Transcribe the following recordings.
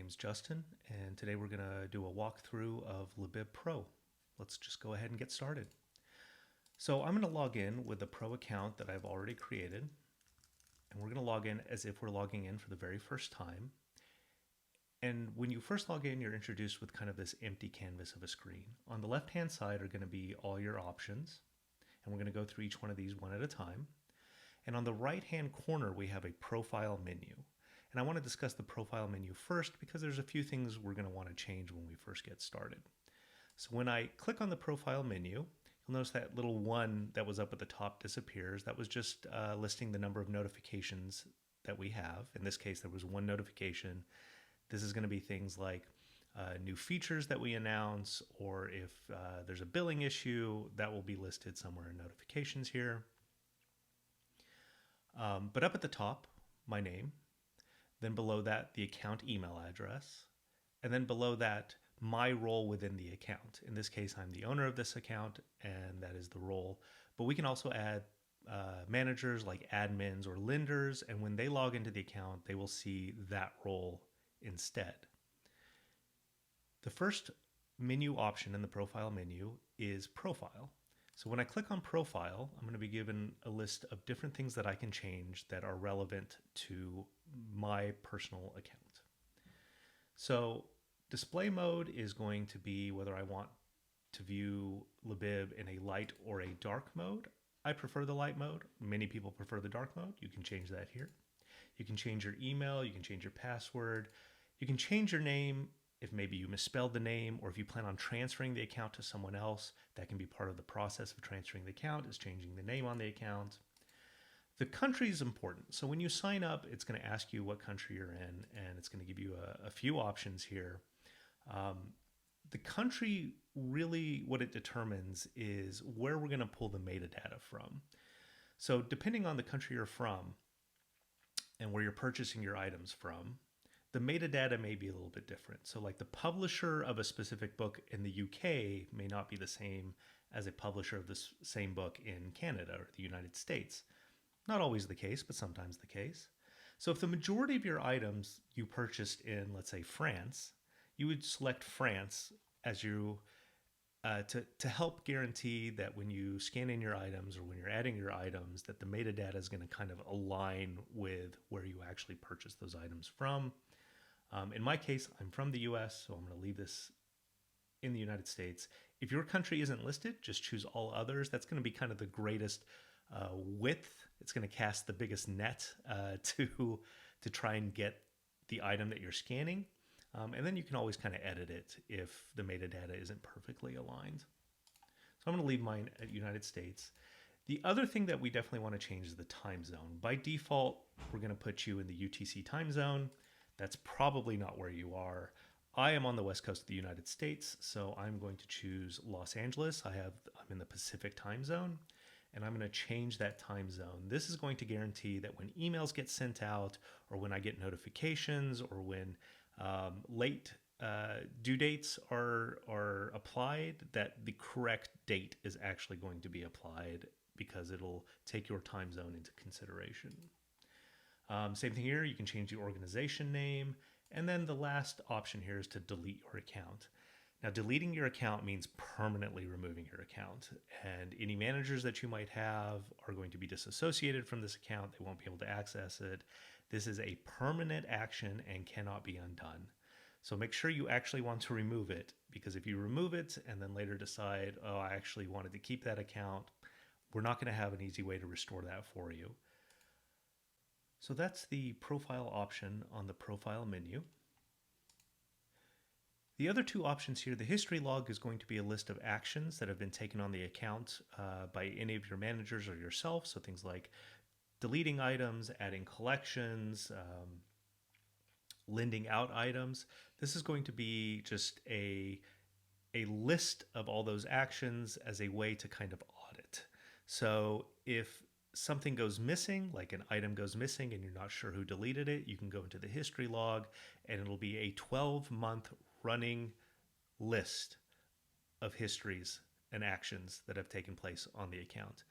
name's Justin, and today we're going to do a walkthrough of Libib Pro. Let's just go ahead and get started. So I'm going to log in with the Pro account that I've already created, and we're going to log in as if we're logging in for the very first time. And when you first log in, you're introduced with kind of this empty canvas of a screen. On the left-hand side are going to be all your options, and we're going to go through each one of these one at a time. And on the right-hand corner, we have a profile menu. And I want to discuss the profile menu first because there's a few things we're going to want to change when we first get started. So when I click on the profile menu, you'll notice that little one that was up at the top disappears. That was just listing the number of notifications that we have. In this case, there was one notification. This is going to be things like new features that we announce, or if there's a billing issue, that will be listed somewhere in notifications here. But up at the top, my name. Then below that, the account email address. And then below that, my role within the account. In this case, I'm the owner of this account, and that is the role. But we can also add managers like admins or lenders, and when they log into the account, they will see that role instead. The first menu option in the profile menu is Profile. So when I click on Profile, I'm going to be given a list of different things that I can change that are relevant to my personal account. So display mode is going to be whether I want to view Libib in a light or a dark mode. I prefer the light mode. Many people prefer the dark mode. You can change that here. You can change your email. You can change your password. You can change your name. If maybe you misspelled the name, or if you plan on transferring the account to someone else, that can be part of the process of transferring the account, is changing the name on the account. The country is important. So when you sign up, it's going to ask you what country you're in, and it's going to give you a few options here. The country, really what it determines is where we're going to pull the metadata from. So depending on the country you're from and where you're purchasing your items from, the metadata may be a little bit different. So like the publisher of a specific book in the UK may not be the same as a publisher of the same book in Canada or the United States. Not always the case, but sometimes the case. So if the majority of your items you purchased in, let's say, France, you would select France as you to help guarantee that when you scan in your items or when you're adding your items, that the metadata is going to kind of align with where you actually purchased those items from. In my case, I'm from the US, so I'm going to leave this in the United States. If your country isn't listed, just choose all others. That's going to be kind of the greatest width. It's going to cast the biggest net to try and get the item that you're scanning. And then you can always kind of edit it if the metadata isn't perfectly aligned. So I'm going to leave mine at United States. The other thing that we definitely want to change is the time zone. By default, we're going to put you in the UTC time zone. That's probably not where you are. I am on the west coast of the United States, so I'm going to choose Los Angeles. I'm in the Pacific time zone, and I'm going to change that time zone. This is going to guarantee that when emails get sent out, or when I get notifications, or when late due dates are applied, that the correct date is actually going to be applied because it'll take your time zone into consideration. Same thing here, you can change the organization name. And then the last option here is to delete your account. Now, deleting your account means permanently removing your account. And any managers that you might have are going to be disassociated from this account. They won't be able to access it. This is a permanent action and cannot be undone. So make sure you actually want to remove it, because if you remove it and then later decide, oh, I actually wanted to keep that account, we're not going to have an easy way to restore that for you. So that's the profile option on the profile menu. The other two options here, the history log is going to be a list of actions that have been taken on the account by any of your managers or yourself. So things like deleting items, adding collections, lending out items. This is going to be just a list of all those actions as a way to kind of audit. So if something goes missing, like an item goes missing and you're not sure who deleted it, you can go into the history log and it'll be a 12-month running list of histories and actions that have taken place on the account.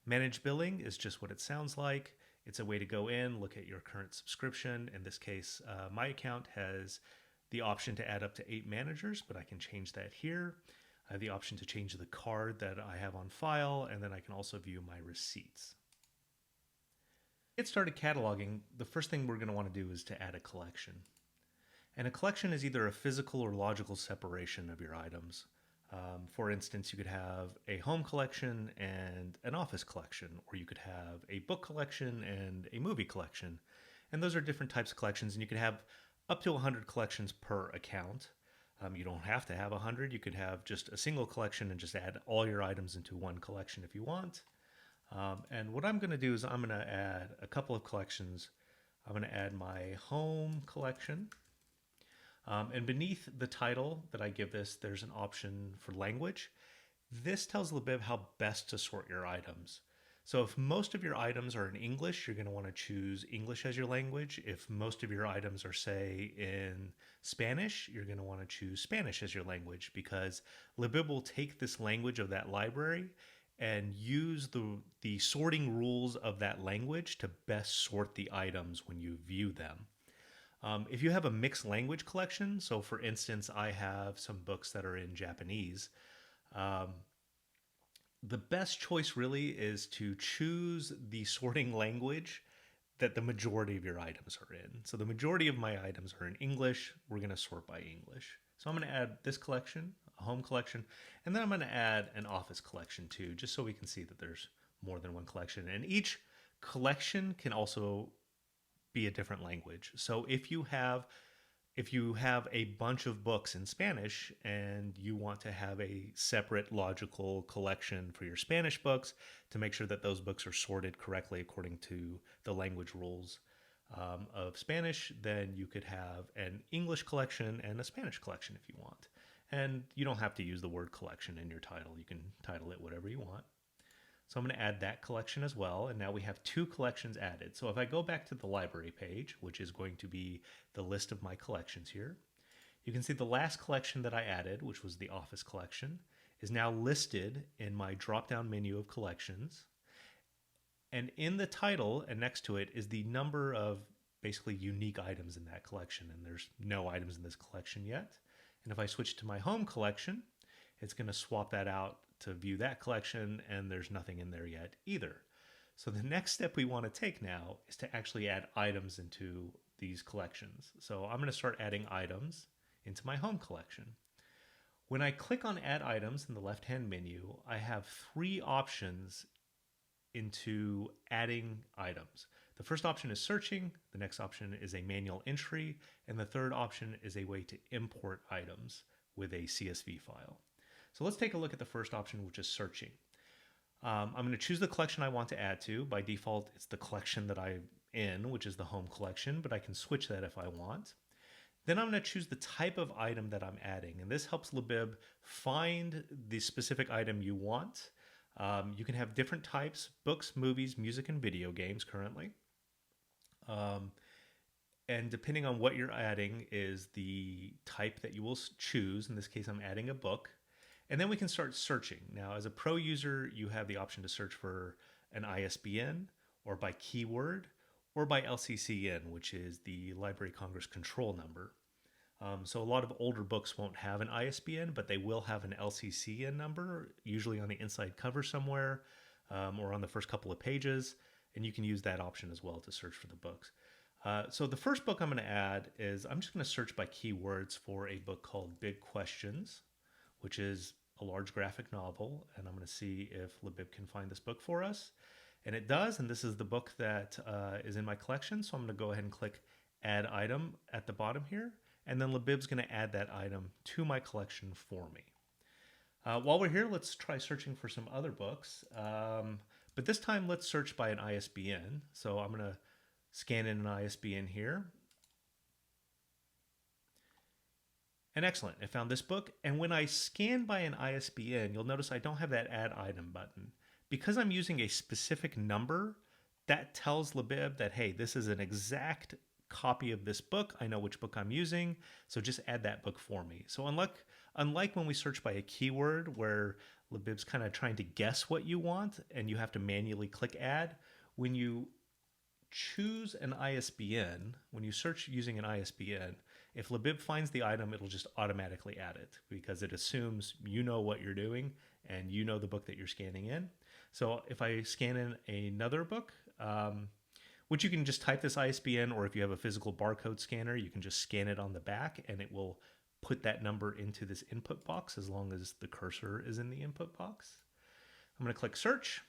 Manage billing is just what it sounds like. It's a way to go in, look at your current subscription. In this case, my account has the option to add up to 8 managers, but I can change that here. I have the option to change the card that I have on file, and then I can also view my receipts. To get started cataloging, the first thing we're going to want to do is to add a collection. And a collection is either a physical or logical separation of your items. For instance, you could have a home collection and an office collection, or you could have a book collection and a movie collection. And those are different types of collections, and you could have up to 100 collections per account. You don't have to have 100. You could have just a single collection and just add all your items into one collection if you want. And what I'm going to do is I'm going to add a couple of collections. I'm going to add my home collection. And beneath the title that I give this, there's an option for language. This tells Libib how best to sort your items. So if most of your items are in English, you're going to want to choose English as your language. If most of your items are, say, in Spanish, you're going to want to choose Spanish as your language, because Libib will take this language of that library and use the sorting rules of that language to best sort the items when you view them. If you have a mixed language collection, so for instance, I have some books that are in Japanese, the best choice really is to choose the sorting language that the majority of your items are in. So the majority of my items are in English. We're going to sort by English. So I'm going to add this collection, a home collection, and then I'm going to add an office collection too, just so we can see that there's more than one collection. And each collection can also be a different language. So if you have a bunch of books in Spanish and you want to have a separate logical collection for your Spanish books to make sure that those books are sorted correctly according to the language rules of Spanish, then you could have an English collection and a Spanish collection if you want. And you don't have to use the word collection in your title. You can title it whatever you want. So I'm going to add that collection as well, and now we have 2 collections added. So if I go back to the library page, which is going to be the list of my collections here, you can see the last collection that I added, which was the office collection, is now listed in my drop-down menu of collections. And in the title and next to it is the number of basically unique items in that collection, and there's no items in this collection yet. And if I switch to my home collection, it's going to swap that out to view that collection, and there's nothing in there yet either. So the next step we want to take now is to actually add items into these collections. So I'm going to start adding items into my home collection. When I click on Add Items in the left-hand menu, I have 3 options into adding items. The first option is searching, the next option is a manual entry, and the third option is a way to import items with a CSV file. So let's take a look at the first option, which is searching. I'm going to choose the collection I want to add to. By default, it's the collection that I'm in, which is the home collection, but I can switch that if I want. Then I'm going to choose the type of item that I'm adding, and this helps Libib find the specific item you want. You can have different types: books, movies, music, and video games currently. And depending on what you're adding is the type that you will choose. In this case, I'm adding a book. And then we can start searching. Now, as a pro user, you have the option to search for an ISBN, or by keyword, or by LCCN, which is the Library Congress Control Number. So a lot of older books won't have an ISBN, but they will have an LCCN number, usually on the inside cover somewhere, or on the first couple of pages. And you can use that option as well to search for the books. So the first book I'm going to add is, I'm just going to search by keywords for a book called Big Questions, which is a large graphic novel, and I'm going to see if Libib can find this book for us. And it does, and this is the book that is in my collection, so I'm going to go ahead and click Add Item at the bottom here, and then Libib's going to add that item to my collection for me. While we're here, let's try searching for some other books, but this time let's search by an ISBN. So I'm going to scan in an ISBN here. And excellent, I found this book. And when I scan by an ISBN, you'll notice I don't have that Add Item button. Because I'm using a specific number, that tells Libib that, hey, this is an exact copy of this book. I know which book I'm using, so just add that book for me. So unlike when we search by a keyword, where Libib's kind of trying to guess what you want, and you have to manually click Add, when you choose an ISBN, when you search using an ISBN, If Libib finds the item, it'll just automatically add it because it assumes you know what you're doing and you know the book that you're scanning in. So if I scan in another book, which you can just type this ISBN, or if you have a physical barcode scanner, you can just scan it on the back and it will put that number into this input box as long as the cursor is in the input box. I'm going to click search.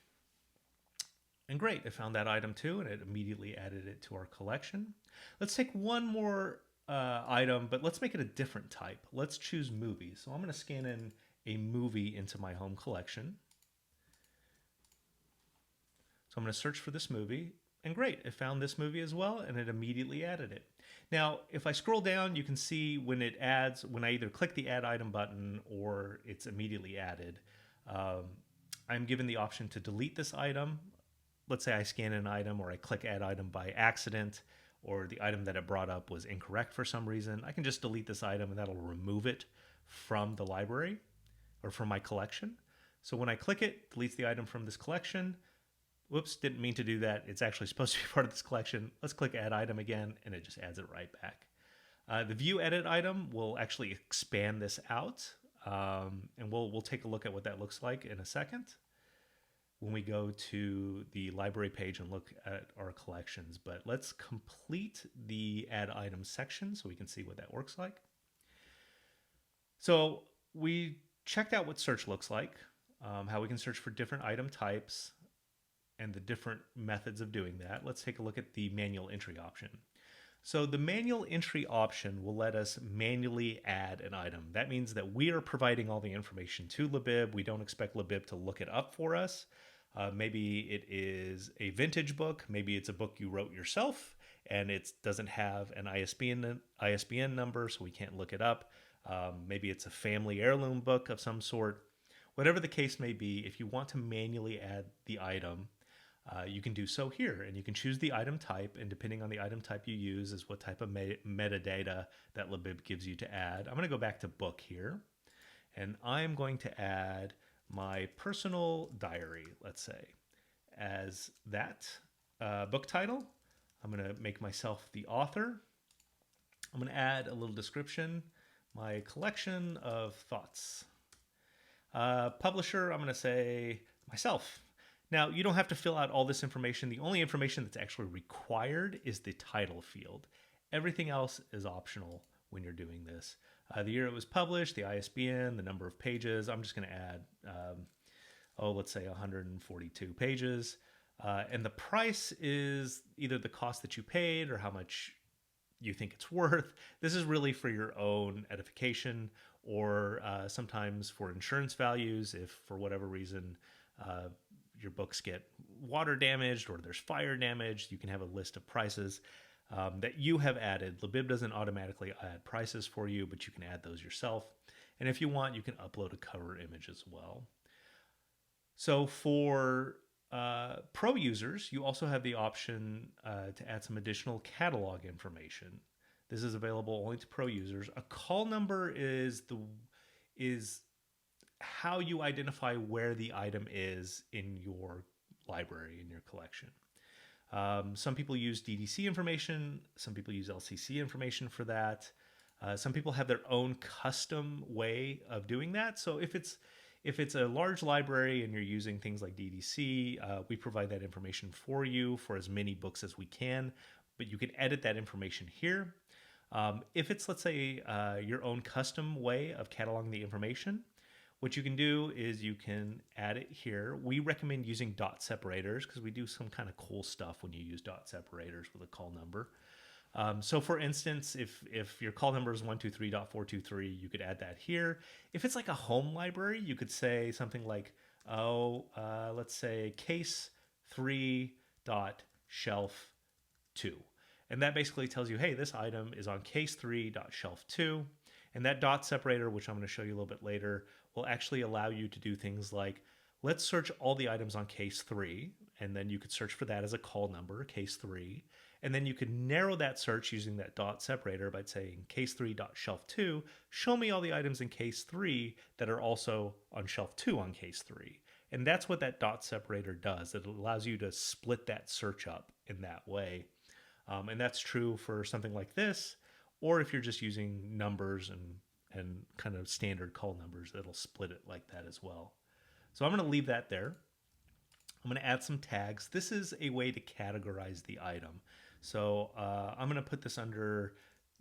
And great, it found that item too, and it immediately added it to our collection. Let's take one more item, but let's make it a different type. Let's choose movies. So I'm going to scan in a movie into my home collection. So I'm going to search for this movie, and great, it found this movie as well, and it immediately added it. Now, if I scroll down, you can see when it adds, when I either click the Add Item button or it's immediately added, I'm given the option to delete this item. Let's say I scan an item or I click Add Item by accident, or the item that it brought up was incorrect for some reason. I can just delete this item and that'll remove it from the library or from my collection. So when I click it, deletes the item from this collection. Whoops, didn't mean to do that. It's actually supposed to be part of this collection. Let's click Add Item again, and it just adds it right back. The View Edit item will actually expand this out, and we'll take a look at what that looks like in a second when we go to the library page and look at our collections. But let's complete the Add Item section so we can see what that works like. So we checked out what search looks like, how we can search for different item types, and the different methods of doing that. Let's take a look at the manual entry option. So the manual entry option will let us manually add an item. That means that we are providing all the information to Libib. We don't expect Libib to look it up for us. Maybe it is a vintage book. Maybe it's a book you wrote yourself and it doesn't have an ISBN number, so we can't look it up. Maybe it's a family heirloom book of some sort. Whatever the case may be, if you want to manually add the item, you can do so here, and you can choose the item type, and depending on the item type you use is what type of metadata that Libib gives you to add. I'm going to go back to book here, and I'm going to add my personal diary, let's say, as that book title. I'm going to make myself the author. I'm going to add a little description, my collection of thoughts. Publisher, I'm going to say myself. Now, you don't have to fill out all this information. The only information that's actually required is the title field. Everything else is optional when you're doing this. The year it was published, the ISBN, the number of pages. I'm just going to add, let's say 142 pages. And the price is either the cost that you paid or how much you think it's worth. This is really for your own edification, or sometimes for insurance values if for whatever reason your books get water damaged or there's fire damage. You can have a list of prices that you have added. Libib doesn't automatically add prices for you, but you can add those yourself. And if you want, you can upload a cover image as well. So for pro users, you also have the option to add some additional catalog information. This is available only to pro users. A call number is how you identify where the item is in your library, in your collection. Some people use DDC information. Some people use LCC information for that. Some people have their own custom way of doing that. So if it's a large library and you're using things like DDC, we provide that information for you for as many books as we can, but you can edit that information here. If it's, let's say, your own custom way of cataloging the information, what you can do is you can add it here. We recommend using dot separators because we do some kind of cool stuff when you use dot separators with a call number. So for instance, if your call number is 123.423, you could add that here. If it's like a home library, you could say something like, let's say case 3.shelf2. And that basically tells you, hey, this item is on case 3.shelf2. And that dot separator, which I'm going to show you a little bit later, will actually allow you to do things like, let's search all the items on case 3, and then you could search for that as a call number, case 3. And then you could narrow that search using that dot separator by saying case 3.shelf2, show me all the items in case 3 that are also on shelf 2 on case 3. And that's what that dot separator does. It allows you to split that search up in that way. And that's true for something like this, Or if you're just using numbers and kind of standard call numbers, it'll split it like that as well. So I'm going to leave that there. I'm going to add some tags. This is a way to categorize the item. So I'm going to put this under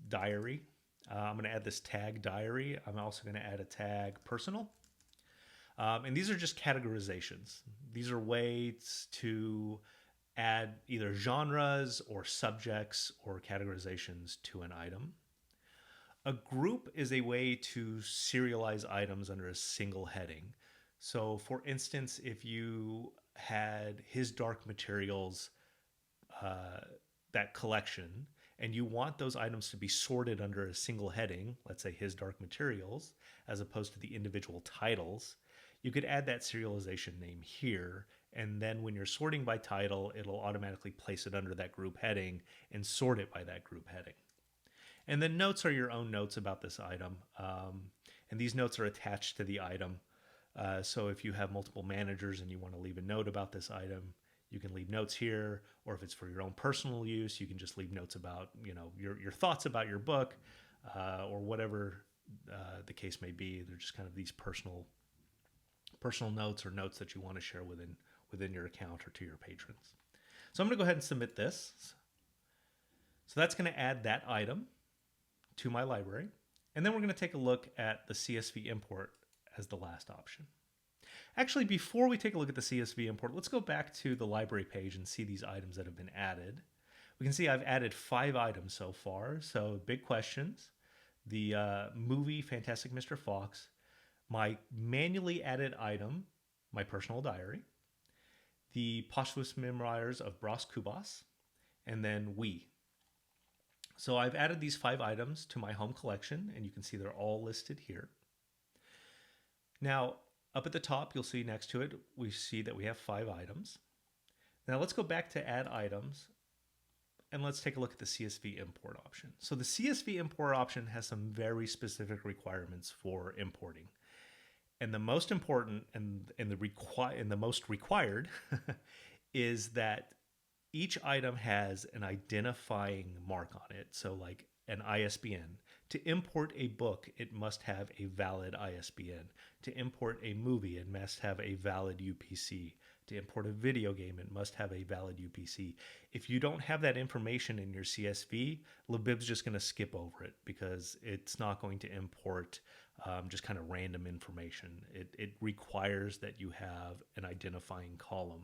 diary. I'm going to add this tag diary. I'm also going to add a tag personal. And these are just categorizations. These are ways to add either genres or subjects or categorizations to an item. A group is a way to serialize items under a single heading. So for instance, if you had His Dark Materials, that collection, and you want those items to be sorted under a single heading, let's say His Dark Materials, as opposed to the individual titles, you could add that serialization name here, and then when you're sorting by title, it'll automatically place it under that group heading and sort it by that group heading. And then notes are your own notes about this item, and these notes are attached to the item. So if you have multiple managers and you want to leave a note about this item, you can leave notes here, or if it's for your own personal use, you can just leave notes about, your thoughts about your book, or whatever the case may be. They're just kind of these personal notes or notes that you want to share within your account or to your patrons. So I'm going to go ahead and submit this. So that's going to add that item to my library. And then we're going to take a look at the CSV import as the last option. Actually, before we take a look at the CSV import, let's go back to the library page and see these items that have been added. We can see I've added 5 items so far. So big questions, the movie Fantastic Mr. Fox, my manually added item, my personal diary, the posthumous memoirs of Bras Kubas, and then we. So I've added these 5 items to my home collection, and you can see they're all listed here. Now, up at the top, you'll see next to it, we see that we have 5 items. Now let's go back to add items, and let's take a look at the CSV import option. So the CSV import option has some very specific requirements for importing. And the most important and the most required is that each item has an identifying mark on it. So like an ISBN. To import a book, it must have a valid ISBN. To import a movie, it must have a valid UPC. To import a video game, it must have a valid UPC. If you don't have that information in your CSV, Libib's just going to skip over it because it's not going to import just kind of random information. It requires that you have an identifying column.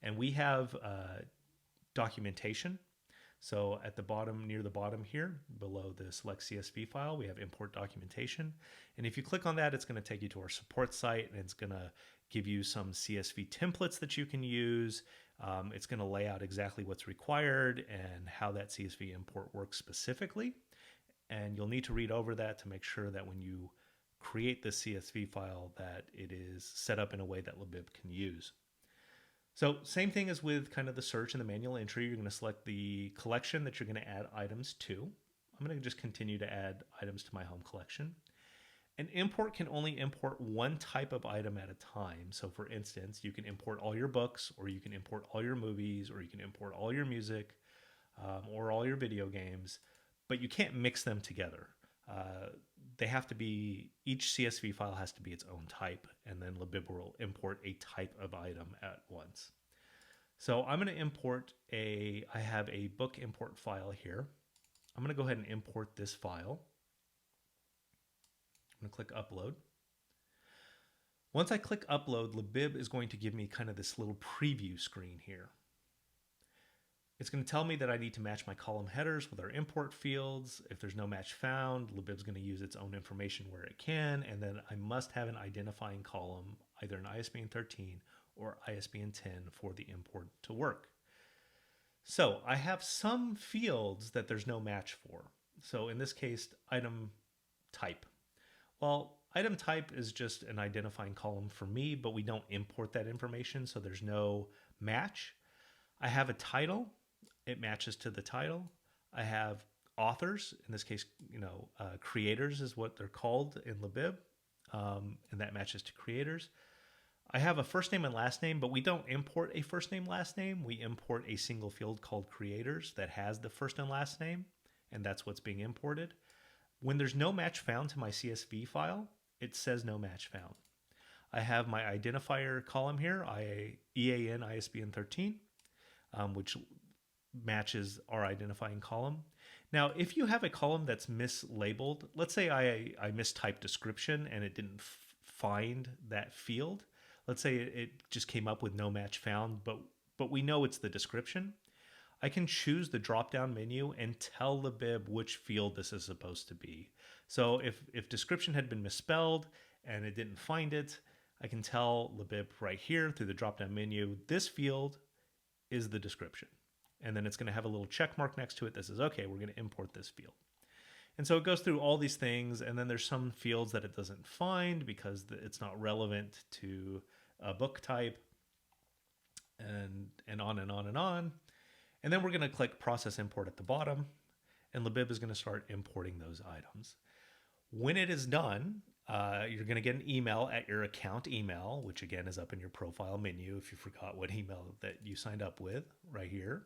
And we have documentation. So at the bottom, near the bottom here, below the select CSV file, we have import documentation. And if you click on that, it's going to take you to our support site, and it's going to give you some CSV templates that you can use. It's going to lay out exactly what's required and how that CSV import works specifically. And you'll need to read over that to make sure that when you create the CSV file that it is set up in a way that Libib can use. So same thing as with kind of the search and the manual entry. You're going to select the collection that you're going to add items to. I'm going to just continue to add items to my home collection. An import can only import one type of item at a time. So for instance, you can import all your books, or you can import all your movies, or you can import all your music, or all your video games, but you can't mix them together. They have to be, each CSV file has to be its own type, and then Libib will import a type of item at once. So I'm going to import I have a book import file here. I'm going to go ahead and import this file. I'm going to click upload. Once I click upload, Libib is going to give me kind of this little preview screen here. It's going to tell me that I need to match my column headers with our import fields. If there's no match found, Libib's going to use its own information where it can, and then I must have an identifying column, either an ISBN 13 or ISBN 10 for the import to work. So I have some fields that there's no match for. So in this case, item type. Well, item type is just an identifying column for me, but we don't import that information, so there's no match. I have a title. It matches to the title. I have authors. In this case, creators is what they're called in Libib, and that matches to creators. I have a first name and last name, but we don't import a first name, last name. We import a single field called creators that has the first and last name, and that's what's being imported. When there's no match found to my CSV file, it says no match found. I have my identifier column here, EAN ISBN 13, which matches our identifying column. Now, if you have a column that's mislabeled, let's say I mistyped description and it didn't find that field. Let's say it just came up with no match found, but we know it's the description. I can choose the drop-down menu and tell Libib which field this is supposed to be. So if description had been misspelled and it didn't find it, I can tell Libib right here through the drop-down menu, this field is the description. And then it's going to have a little check mark next to it that says, okay, we're going to import this field. And so it goes through all these things, and then there's some fields that it doesn't find because it's not relevant to a book type, and on and on and on. And then we're going to click Process Import at the bottom, and Libib is going to start importing those items. When it is done, you're going to get an email at your account email, which again is up in your profile menu if you forgot what email that you signed up with right here.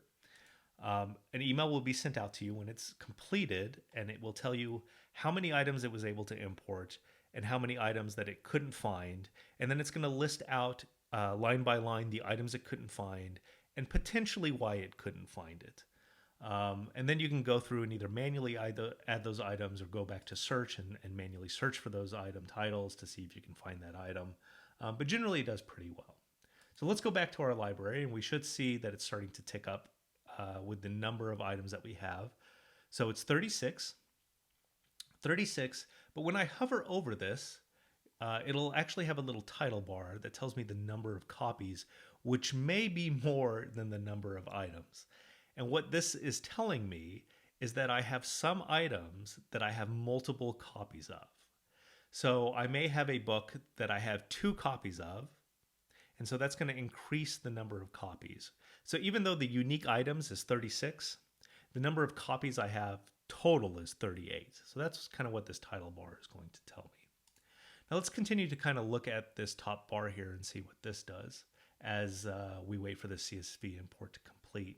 An email will be sent out to you when it's completed, and it will tell you how many items it was able to import and how many items that it couldn't find. And then it's going to list out line by line the items it couldn't find and potentially why it couldn't find it. And then you can go through and either manually add those items or go back to search and manually search for those item titles to see if you can find that item. But generally it does pretty well. So let's go back to our library, and we should see that it's starting to tick up with the number of items that we have. So it's 36, but when I hover over this, it'll actually have a little title bar that tells me the number of copies, which may be more than the number of items. And what this is telling me is that I have some items that I have multiple copies of. So I may have a book that I have 2 copies of, and so that's going to increase the number of copies. So even though the unique items is 36, the number of copies I have total is 38. So that's kind of what this title bar is going to tell me. Now let's continue to kind of look at this top bar here and see what this does as we wait for the CSV import to complete.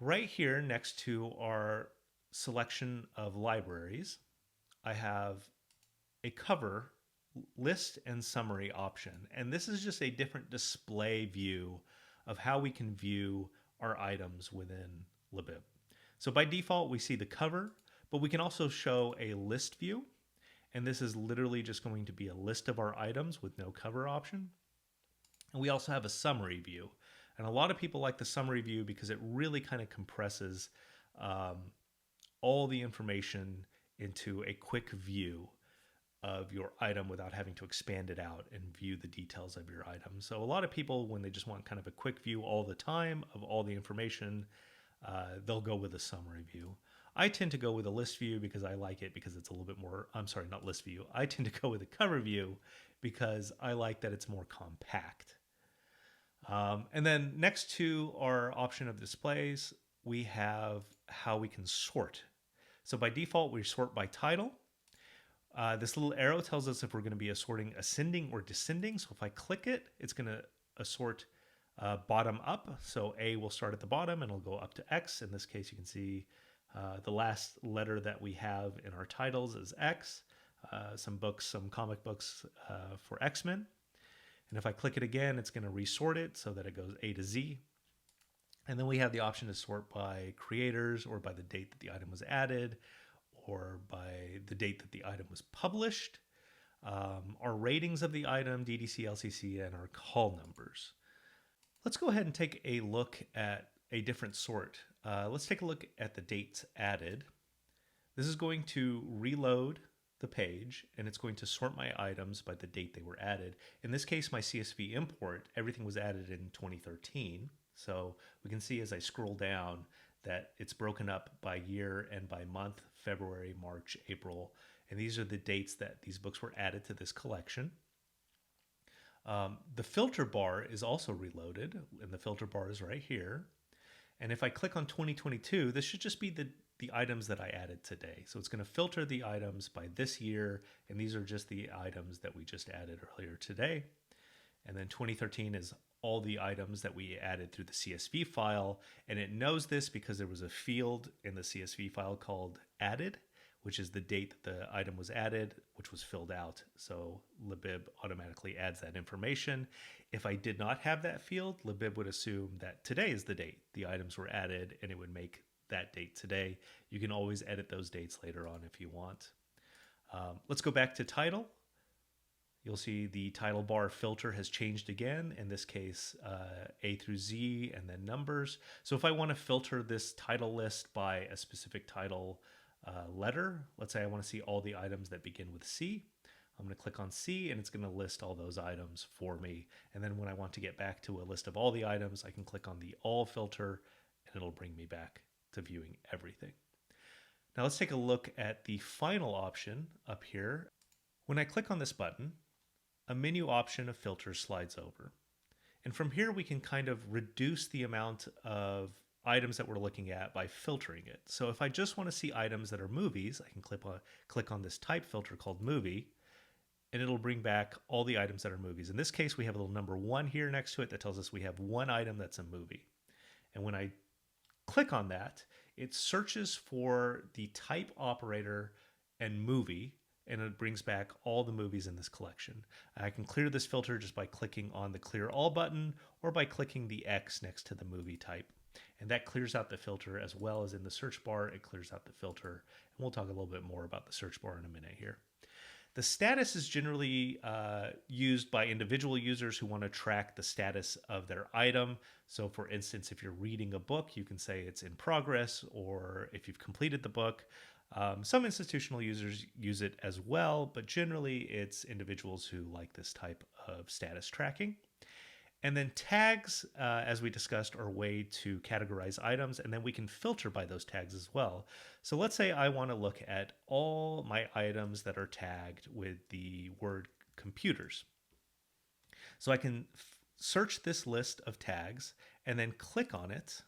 Right here next to our selection of libraries, I have a cover, list, and summary option. And this is just a different display view of how we can view our items within Libib. So by default, we see the cover, but we can also show a list view. And this is literally just going to be a list of our items with no cover option. And we also have a summary view. And a lot of people like the summary view because it really kind of compresses all the information into a quick view of your item without having to expand it out and view the details of your item. So a lot of people, when they just want kind of a quick view all the time of all the information, they'll go with a summary view. I tend to go with a list view because I like it because it's a little bit more, I'm sorry, not list view. I tend to go with a cover view because I like that it's more compact. And then next to our option of displays, we have how we can sort. So by default, we sort by title. This little arrow tells us if we're going to be assorting ascending or descending. So if I click it, it's going to assort bottom up. So A will start at the bottom and it'll go up to X. In this case, you can see the last letter that we have in our titles is X. Some books, some comic books for X-Men. And if I click it again, it's going to resort it so that it goes A to Z. And then we have the option to sort by creators or by the date that the item was added or by the date that the item was published, our ratings of the item, DDC, LCC, and our call numbers. Let's go ahead and take a look at a different sort. Let's take a look at the dates added. This is going to reload the page, and it's going to sort my items by the date they were added. In this case, my CSV import, everything was added in 2013. So we can see as I scroll down that it's broken up by year and by month, February, March, April. And these are the dates that these books were added to this collection. The filter bar is also reloaded, and the filter bar is right here. And if I click on 2022, this should just be the items that I added today. So it's going to filter the items by this year, and these are just the items that we just added earlier today. And then 2013 is all the items that we added through the CSV file. And it knows this because there was a field in the CSV file called added, which is the date that the item was added, which was filled out. So Libib automatically adds that information. If I did not have that field, Libib would assume that today is the date the items were added, and it would make that date today. You can always edit those dates later on if you want. Let's go back to title. You'll see the title bar filter has changed again, in this case A through Z and then numbers. So if I want to filter this title list by a specific title letter, let's say I want to see all the items that begin with C, I'm going to click on C and it's going to list all those items for me. And then when I want to get back to a list of all the items, I can click on the All filter and it'll bring me back to viewing everything. Now let's take a look at the final option up here. When I click on this button, a menu option of filters slides over. And from here we can kind of reduce the amount of items that we're looking at by filtering it. So if I just want to see items that are movies, I can click on this type filter called movie, and it'll bring back all the items that are movies. In this case, we have a little number 1 here next to it that tells us we have one item that's a movie. And when I click on that, it searches for the type operator and movie, and it brings back all the movies in this collection. I can clear this filter just by clicking on the Clear All button or by clicking the X next to the movie type. And that clears out the filter, as well as in the search bar, it clears out the filter. And we'll talk a little bit more about the search bar in a minute here. The status is generally used by individual users who want to track the status of their item. So for instance, if you're reading a book, you can say it's in progress, or if you've completed the book. Some institutional users use it as well, but generally it's individuals who like this type of status tracking. And then tags, as we discussed, are a way to categorize items, and then we can filter by those tags as well. So let's say I want to look at all my items that are tagged with the word computers. So I can search this list of tags and then click on it.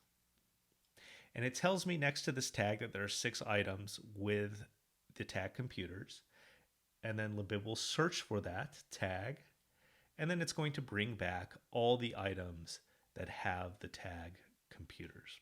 And it tells me next to this tag that there are 6 items with the tag computers. And then Libib will search for that tag. And then it's going to bring back all the items that have the tag computers.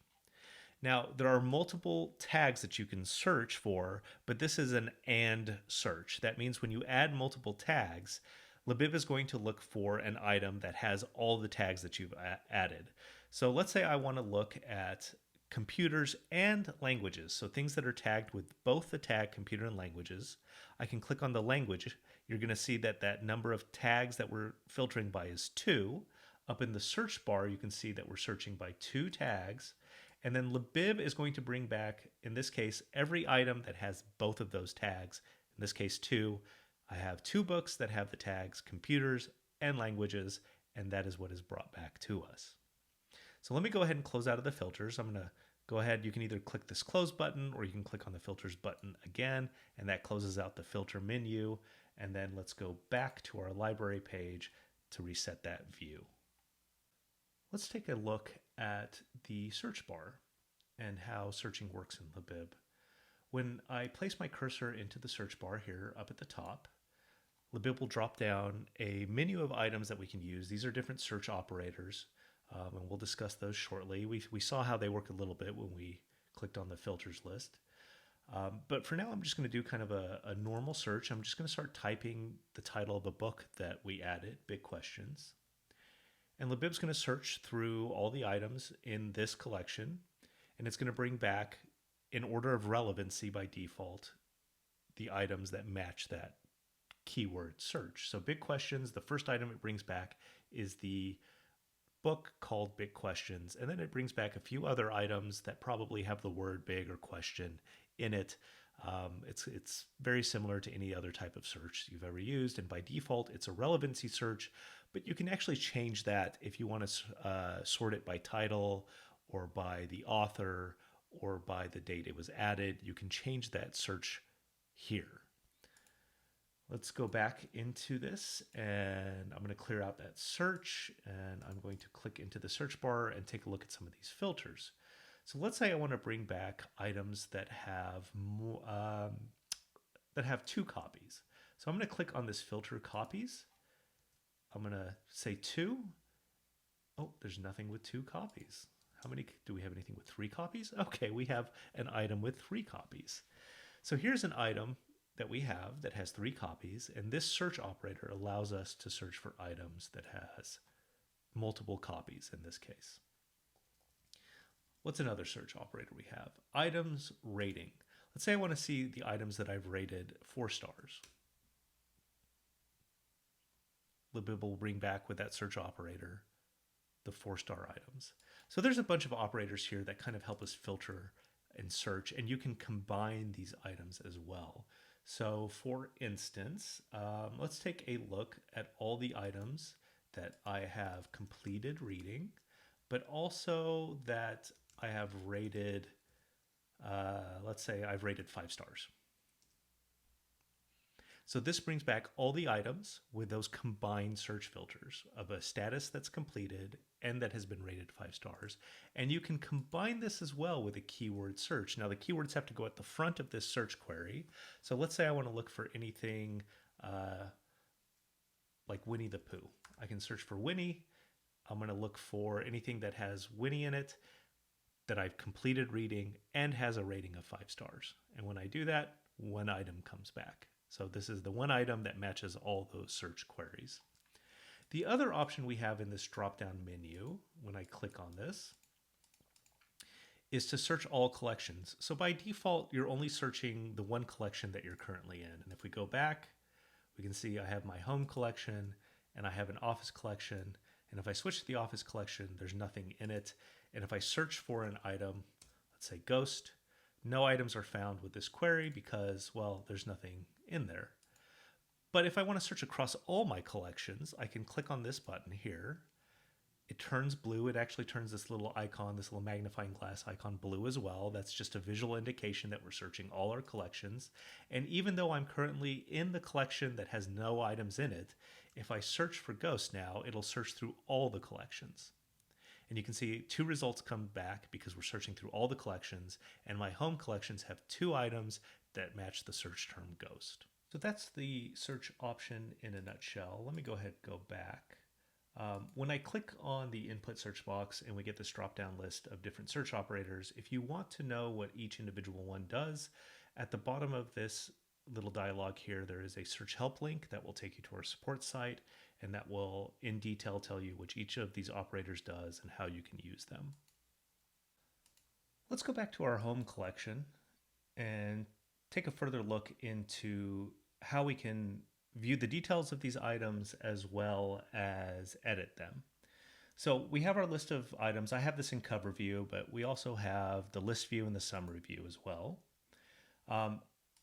Now, there are multiple tags that you can search for, but this is an AND search. That means when you add multiple tags, Libib is going to look for an item that has all the tags that you've added. So let's say I want to look at computers and languages, so things that are tagged with both the tag computer and languages. I can click on the language. You're going to see that that number of tags that we're filtering by is 2. Up in the search bar, you can see that we're searching by 2 tags. And then Libib is going to bring back, in this case, every item that has both of those tags. In this case, 2. I have 2 books that have the tags computers and languages, and that is what is brought back to us. So let me go ahead and close out of the filters. I'm going to go ahead. You can either click this close button or you can click on the filters button again, and that closes out the filter menu. And then let's go back to our library page to reset that view. Let's take a look at the search bar and how searching works in Libib. When I place my cursor into the search bar here up at the top, Libib will drop down a menu of items that we can use. These are different search operators, and we'll discuss those shortly. We saw how they work a little bit when we clicked on the filters list. But for now, I'm just going to do kind of a normal search. I'm just going to start typing the title of a book that we added, Big Questions. And Libib's going to search through all the items in this collection, and it's going to bring back, in order of relevancy by default, the items that match that keyword search. So Big Questions, the first item it brings back is the book called Big Questions, and then it brings back a few other items that probably have the word big or question in it. It's very similar to any other type of search you've ever used, and by default it's a relevancy search, but you can actually change that if you want to sort it by title or by the author or by the date it was added. You can change that search here. Let's go back into this, and I'm going to clear out that search, and I'm going to click into the search bar and take a look at some of these filters. So let's say I want to bring back items that have 2 copies. So I'm going to click on this filter copies. I'm going to say 2, Oh, there's nothing with 2 copies. How many, do we have anything with 3 copies? Okay, we have an item with 3 copies. So here's an item that we have that has 3 copies, and this search operator allows us to search for items that has multiple copies in this case. What's another search operator we have? Items rating. Let's say I want to see the items that I've rated 4 stars. Libib will bring back with that search operator the 4-star items. So there's a bunch of operators here that kind of help us filter and search, and you can combine these items as well. So for instance, let's take a look at all the items that I have completed reading, but also that I have rated, let's say I've rated 5 stars. So this brings back all the items with those combined search filters of a status that's completed and that has been rated 5 stars. And you can combine this as well with a keyword search. Now the keywords have to go at the front of this search query. So let's say I want to look for anything like Winnie the Pooh. I can search for Winnie. I'm going to look for anything that has Winnie in it that I've completed reading and has a rating of 5 stars. And when I do that, one item comes back. So this is the one item that matches all those search queries. The other option we have in this drop-down menu, when I click on this, is to search all collections. So by default, you're only searching the one collection that you're currently in. And if we go back, we can see I have my home collection and I have an office collection. And if I switch to the office collection, there's nothing in it. And if I search for an item, let's say ghost, no items are found with this query because, well, there's nothing in there. But if I want to search across all my collections, I can click on this button here. It turns blue. It actually turns this little icon, this little magnifying glass icon, blue as well. That's just a visual indication that we're searching all our collections. And even though I'm currently in the collection that has no items in it, if I search for ghost now, it'll search through all the collections. And you can see 2 results come back because we're searching through all the collections, and my home collections have 2 items that match the search term ghost. So that's the search option in a nutshell. Let me go ahead and go back. When I click on the input search box and we get this drop-down list of different search operators, if you want to know what each individual one does, at the bottom of this little dialog here, there is a search help link that will take you to our support site, and that will in detail tell you which each of these operators does and how you can use them. Let's go back to our home collection and take a further look into how we can view the details of these items as well as edit them. So we have our list of items. I have this in cover view, but we also have the list view and the summary view as well.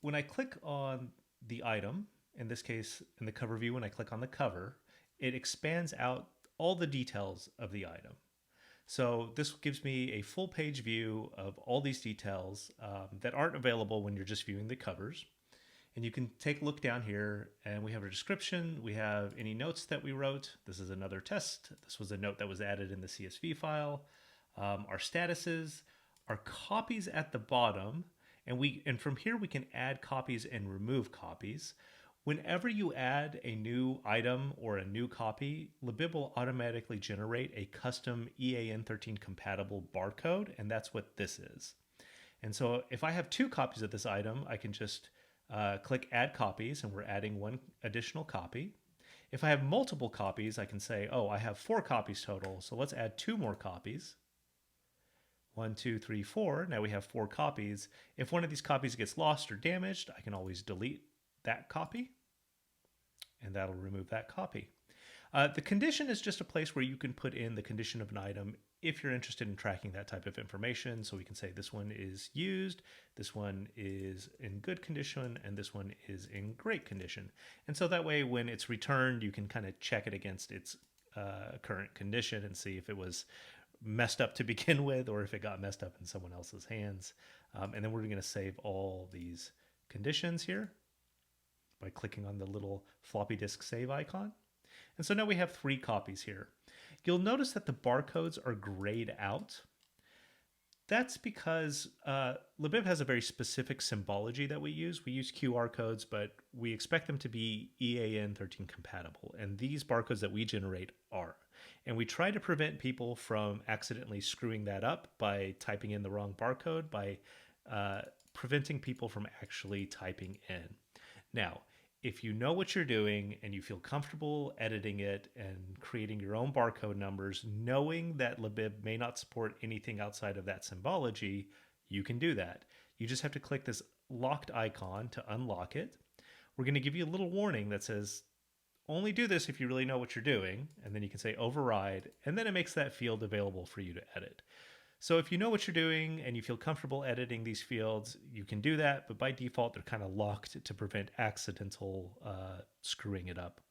When I click on the item, in this case in the cover view, when I click on the cover, it expands out all the details of the item. So this gives me a full page view of all these details that aren't available when you're just viewing the covers. And you can take a look down here and we have a description. We have any notes that we wrote. This is another test. This was a note that was added in the CSV file. Our statuses, our copies at the bottom. And from here we can add copies and remove copies. Whenever you add a new item or a new copy, Libib will automatically generate a custom EAN13 compatible barcode, and that's what this is. And so if I have 2 copies of this item, I can just click Add Copies, and we're adding 1 additional copy. If I have multiple copies, I can say, oh, I have 4 copies total, so let's add 2 more copies. 1, 2, 3, 4. Now we have 4 copies. If one of these copies gets lost or damaged, I can always delete that copy, and that'll remove that copy. The condition is just a place where you can put in the condition of an item if you're interested in tracking that type of information. So we can say this one is used, this one is in good condition, and this one is in great condition. And so that way when it's returned, you can kind of check it against its current condition and see if it was messed up to begin with or if it got messed up in someone else's hands. And then we're going to save all these conditions here by clicking on the little floppy disk save icon. And so now we have 3 copies here. You'll notice that the barcodes are grayed out. That's because Libib has a very specific symbology that we use. We use QR codes, but we expect them to be EAN13 compatible. And these barcodes that we generate are. And we try to prevent people from accidentally screwing that up by typing in the wrong barcode, by preventing people from actually typing in. Now, if you know what you're doing and you feel comfortable editing it and creating your own barcode numbers, knowing that Libib may not support anything outside of that symbology, you can do that. You just have to click this locked icon to unlock it. We're going to give you a little warning that says, only do this if you really know what you're doing. And then you can say override, and then it makes that field available for you to edit. So if you know what you're doing and you feel comfortable editing these fields, you can do that, but by default, they're kind of locked to prevent accidental screwing it up.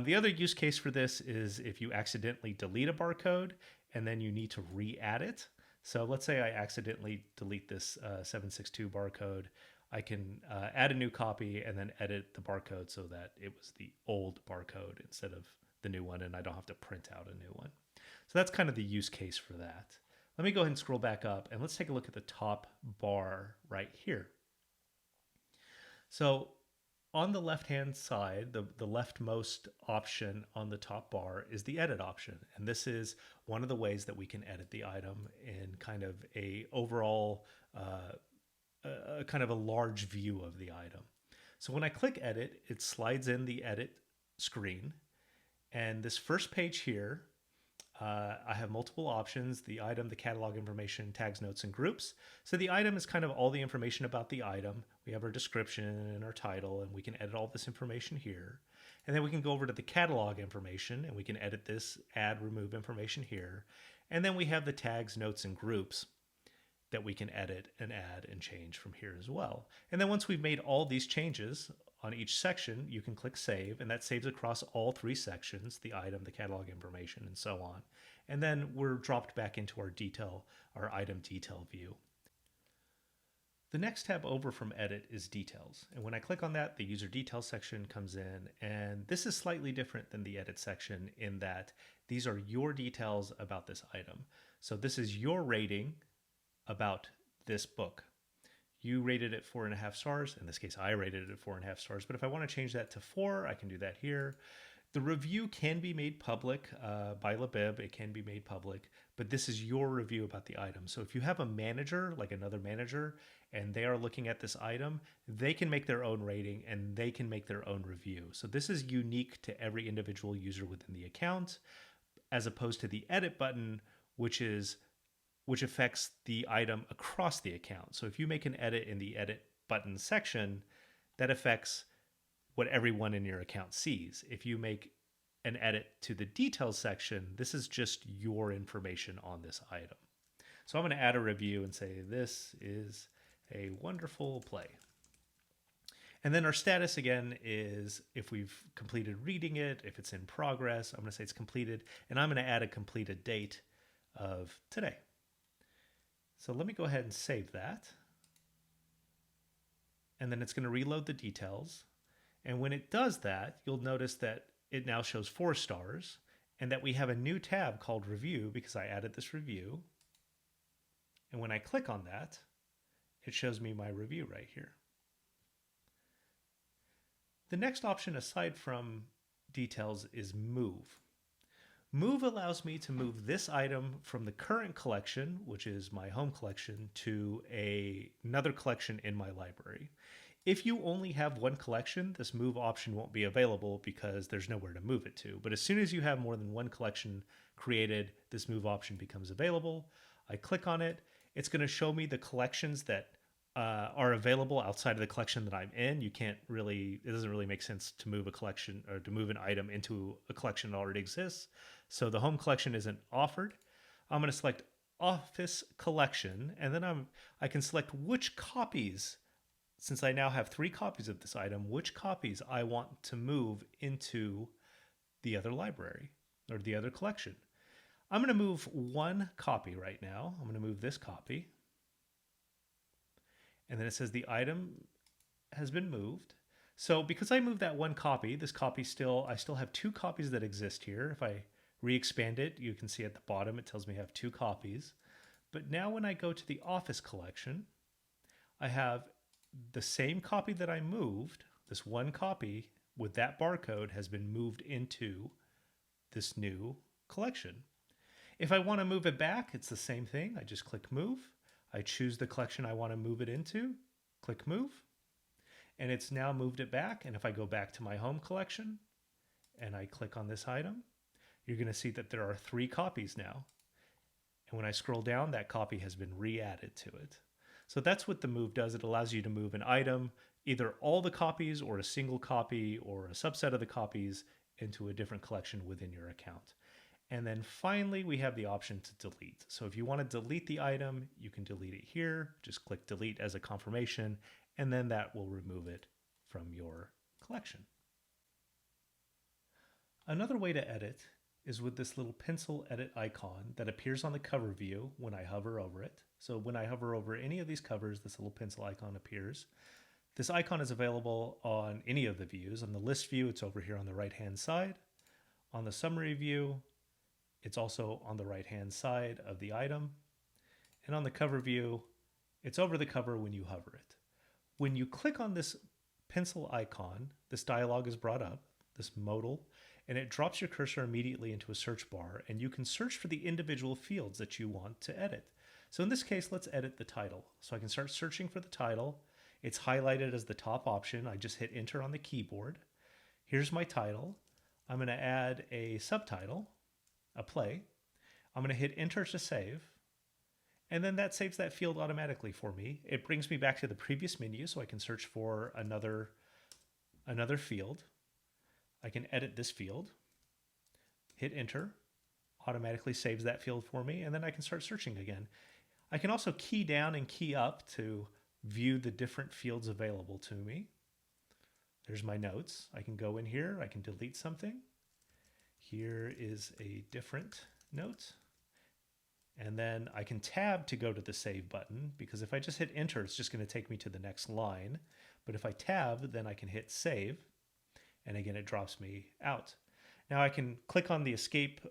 The other use case for this is if you accidentally delete a barcode and then you need to re-add it. So let's say I accidentally delete this 762 barcode. I can add a new copy and then edit the barcode so that it was the old barcode instead of the new one, and I don't have to print out a new one. So that's kind of the use case for that. Let me go ahead and scroll back up and let's take a look at the top bar right here. So on the left-hand side, the leftmost option on the top bar is the edit option. And this is one of the ways that we can edit the item in kind of a overall, kind of a large view of the item. So when I click edit, it slides in the edit screen. And this first page here, I have multiple options: the item, the catalog information, tags, notes, and groups. So the item is kind of all the information about the item. We have our description and our title, and we can edit all this information here. And then we can go over to the catalog information, and we can edit this, add, remove information here. And then we have the tags, notes, and groups that we can edit and add and change from here as well. And then once we've made all these changes on each section, you can click save, and that saves across all three sections: the item, the catalog information, and so on. And then we're dropped back into our item detail view. The next tab over from edit is details. And when I click on that, the user details section comes in, and this is slightly different than the edit section in that these are your details about this item. So this is your rating about this book. You rated it 4.5 stars. In this case, I rated it at 4.5 stars. But if I want to change that to 4, I can do that here. The review can be made public by Libib. It can be made public, but this is your review about the item. So if you have a manager, like another manager, and they are looking at this item, they can make their own rating and they can make their own review. So this is unique to every individual user within the account, as opposed to the edit button, which affects the item across the account. So if you make an edit in the edit button section, that affects what everyone in your account sees. If you make an edit to the details section, this is just your information on this item. So I'm going to add a review and say, this is a wonderful play. And then our status again is if we've completed reading it, if it's in progress, I'm going to say it's completed, and I'm going to add a completed date of today. So let me go ahead and save that. And then it's going to reload the details. And when it does that, you'll notice that it now shows 4 stars and that we have a new tab called Review because I added this review. And when I click on that, it shows me my review right here. The next option aside from details is Move. Move allows me to move this item from the current collection, which is my home collection, to another collection in my library. If you only have one collection, this move option won't be available because there's nowhere to move it to. But as soon as you have more than one collection created, this move option becomes available. I click on it. It's going to show me the collections that are available outside of the collection that I'm in. It doesn't really make sense to move a collection or to move an item into a collection that already exists. So the home collection isn't offered. I'm going to select Office Collection, and then I can select which copies, since I now have 3 copies of this item, which copies I want to move into the other library or the other collection. I'm going to move 1 copy right now. I'm going to move this copy. And then it says the item has been moved. So because I moved that 1 copy, I still have 2 copies that exist here. If I re-expand it, you can see at the bottom, it tells me I have 2 copies. But now when I go to the office collection, I have the same copy that I moved, this one copy with that barcode has been moved into this new collection. If I want to move it back, it's the same thing. I just click move. I choose the collection I want to move it into, click move, and it's now moved it back. And if I go back to my home collection and I click on this item, you're going to see that there are 3 copies now. And when I scroll down, that copy has been re-added to it. So that's what the move does. It allows you to move an item, either all the copies or a single copy or a subset of the copies into a different collection within your account. And then finally, we have the option to delete. So if you want to delete the item, you can delete it here. Just click delete as a confirmation, and then that will remove it from your collection. Another way to edit is with this little pencil edit icon that appears on the cover view when I hover over it. So when I hover over any of these covers, this little pencil icon appears. This icon is available on any of the views. On the list view, it's over here on the right-hand side. On the summary view, it's also on the right-hand side of the item. And on the cover view, it's over the cover when you hover it. When you click on this pencil icon, this dialog is brought up, this modal, and it drops your cursor immediately into a search bar, and you can search for the individual fields that you want to edit. So in this case, let's edit the title. So I can start searching for the title. It's highlighted as the top option. I just hit enter on the keyboard. Here's my title. I'm going to add a subtitle, a play. I'm going to hit enter to save. And then that saves that field automatically for me. It brings me back to the previous menu so I can search for another field. I can edit this field, hit enter, automatically saves that field for me, and then I can start searching again. I can also key down and key up to view the different fields available to me. There's my notes. I can go in here, I can delete something. Here is a different note. And then I can tab to go to the save button, because if I just hit enter, it's just going to take me to the next line. But if I tab, then I can hit save. And again, it drops me out. Now I can click on the escape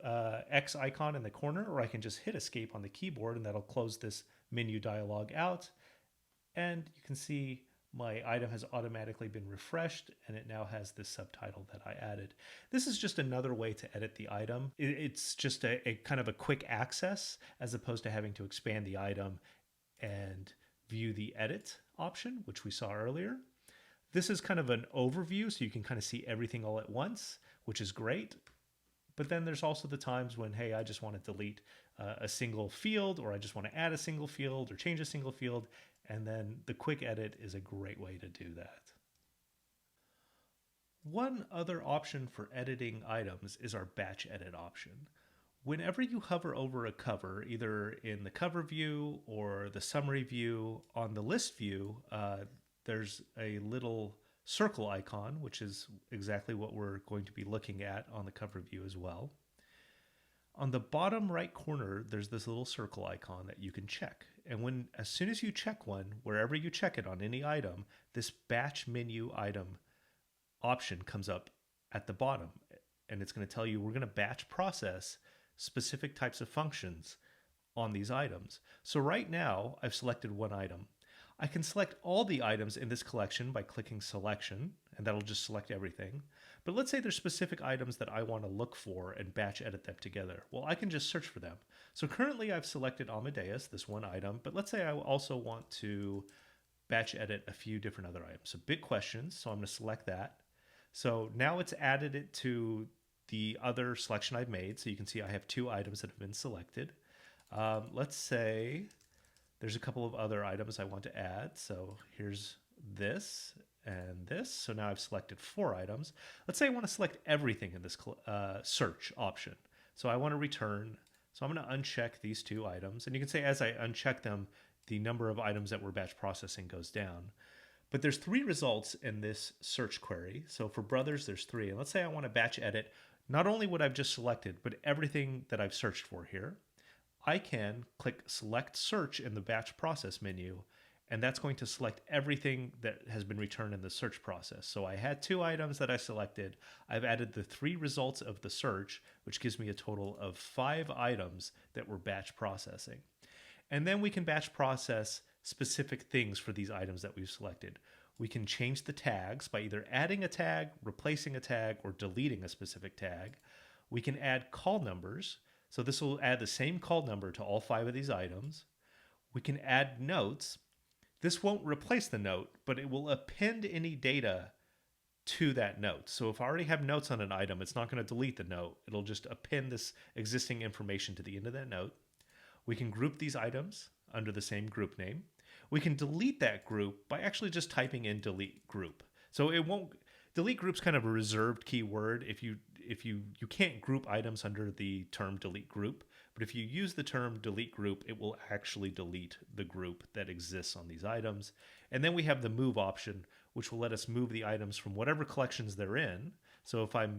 X icon in the corner, or I can just hit escape on the keyboard, and that'll close this menu dialog out. And you can see my item has automatically been refreshed, and it now has this subtitle that I added. This is just another way to edit the item. It's just a kind of a quick access, as opposed to having to expand the item and view the edit option, which we saw earlier. This is kind of an overview, so you can kind of see everything all at once, which is great. But then there's also the times when, hey, I just want to delete a single field, or I just want to add a single field or change a single field. And then the quick edit is a great way to do that. One other option for editing items is our batch edit option. Whenever you hover over a cover, either in the cover view or the summary view, on the list view, there's a little circle icon, which is exactly what we're going to be looking at on the cover view as well. On the bottom right corner, there's this little circle icon that you can check. And as soon as you check one, wherever you check it on any item, this batch menu item option comes up at the bottom. And it's going to tell you we're going to batch process specific types of functions on these items. So right now, I've selected one item. I can select all the items in this collection by clicking selection, and that'll just select everything. But let's say there's specific items that I want to look for and batch edit them together. Well, I can just search for them. So currently I've selected Amadeus, this one item, but let's say I also want to batch edit a few different other items. So big questions, so I'm going to select that. So now it's added it to the other selection I've made. So you can see I have 2 items that have been selected. Let's say there's a couple of other items I want to add. So here's this and this. So now I've selected 4 items. Let's say I want to select everything in this search option. So I want to return. So I'm going to uncheck these 2 items. And you can say as I uncheck them, the number of items that we're batch processing goes down. But there's 3 results in this search query. So for brothers, there's 3. And let's say I want to batch edit not only what I've just selected, but everything that I've searched for here. I can click select search in the batch process menu, and that's going to select everything that has been returned in the search process. So I had 2 items that I selected. I've added the 3 results of the search, which gives me a total of 5 items that were batch processing. And then we can batch process specific things for these items that we've selected. We can change the tags by either adding a tag, replacing a tag, or deleting a specific tag. We can add call numbers. So this will add the same call number to all 5 of these items. We can add notes. This won't replace the note, but it will append any data to that note. So if I already have notes on an item, it's not going to delete the note. It'll just append this existing information to the end of that note. We can group these items under the same group name. We can delete that group by actually just typing in delete group. So it won't, delete group's kind of a reserved keyword. If you can't group items under the term delete group, but if you use the term delete group, it will actually delete the group that exists on these items. And then we have the move option, which will let us move the items from whatever collections they're in. So if I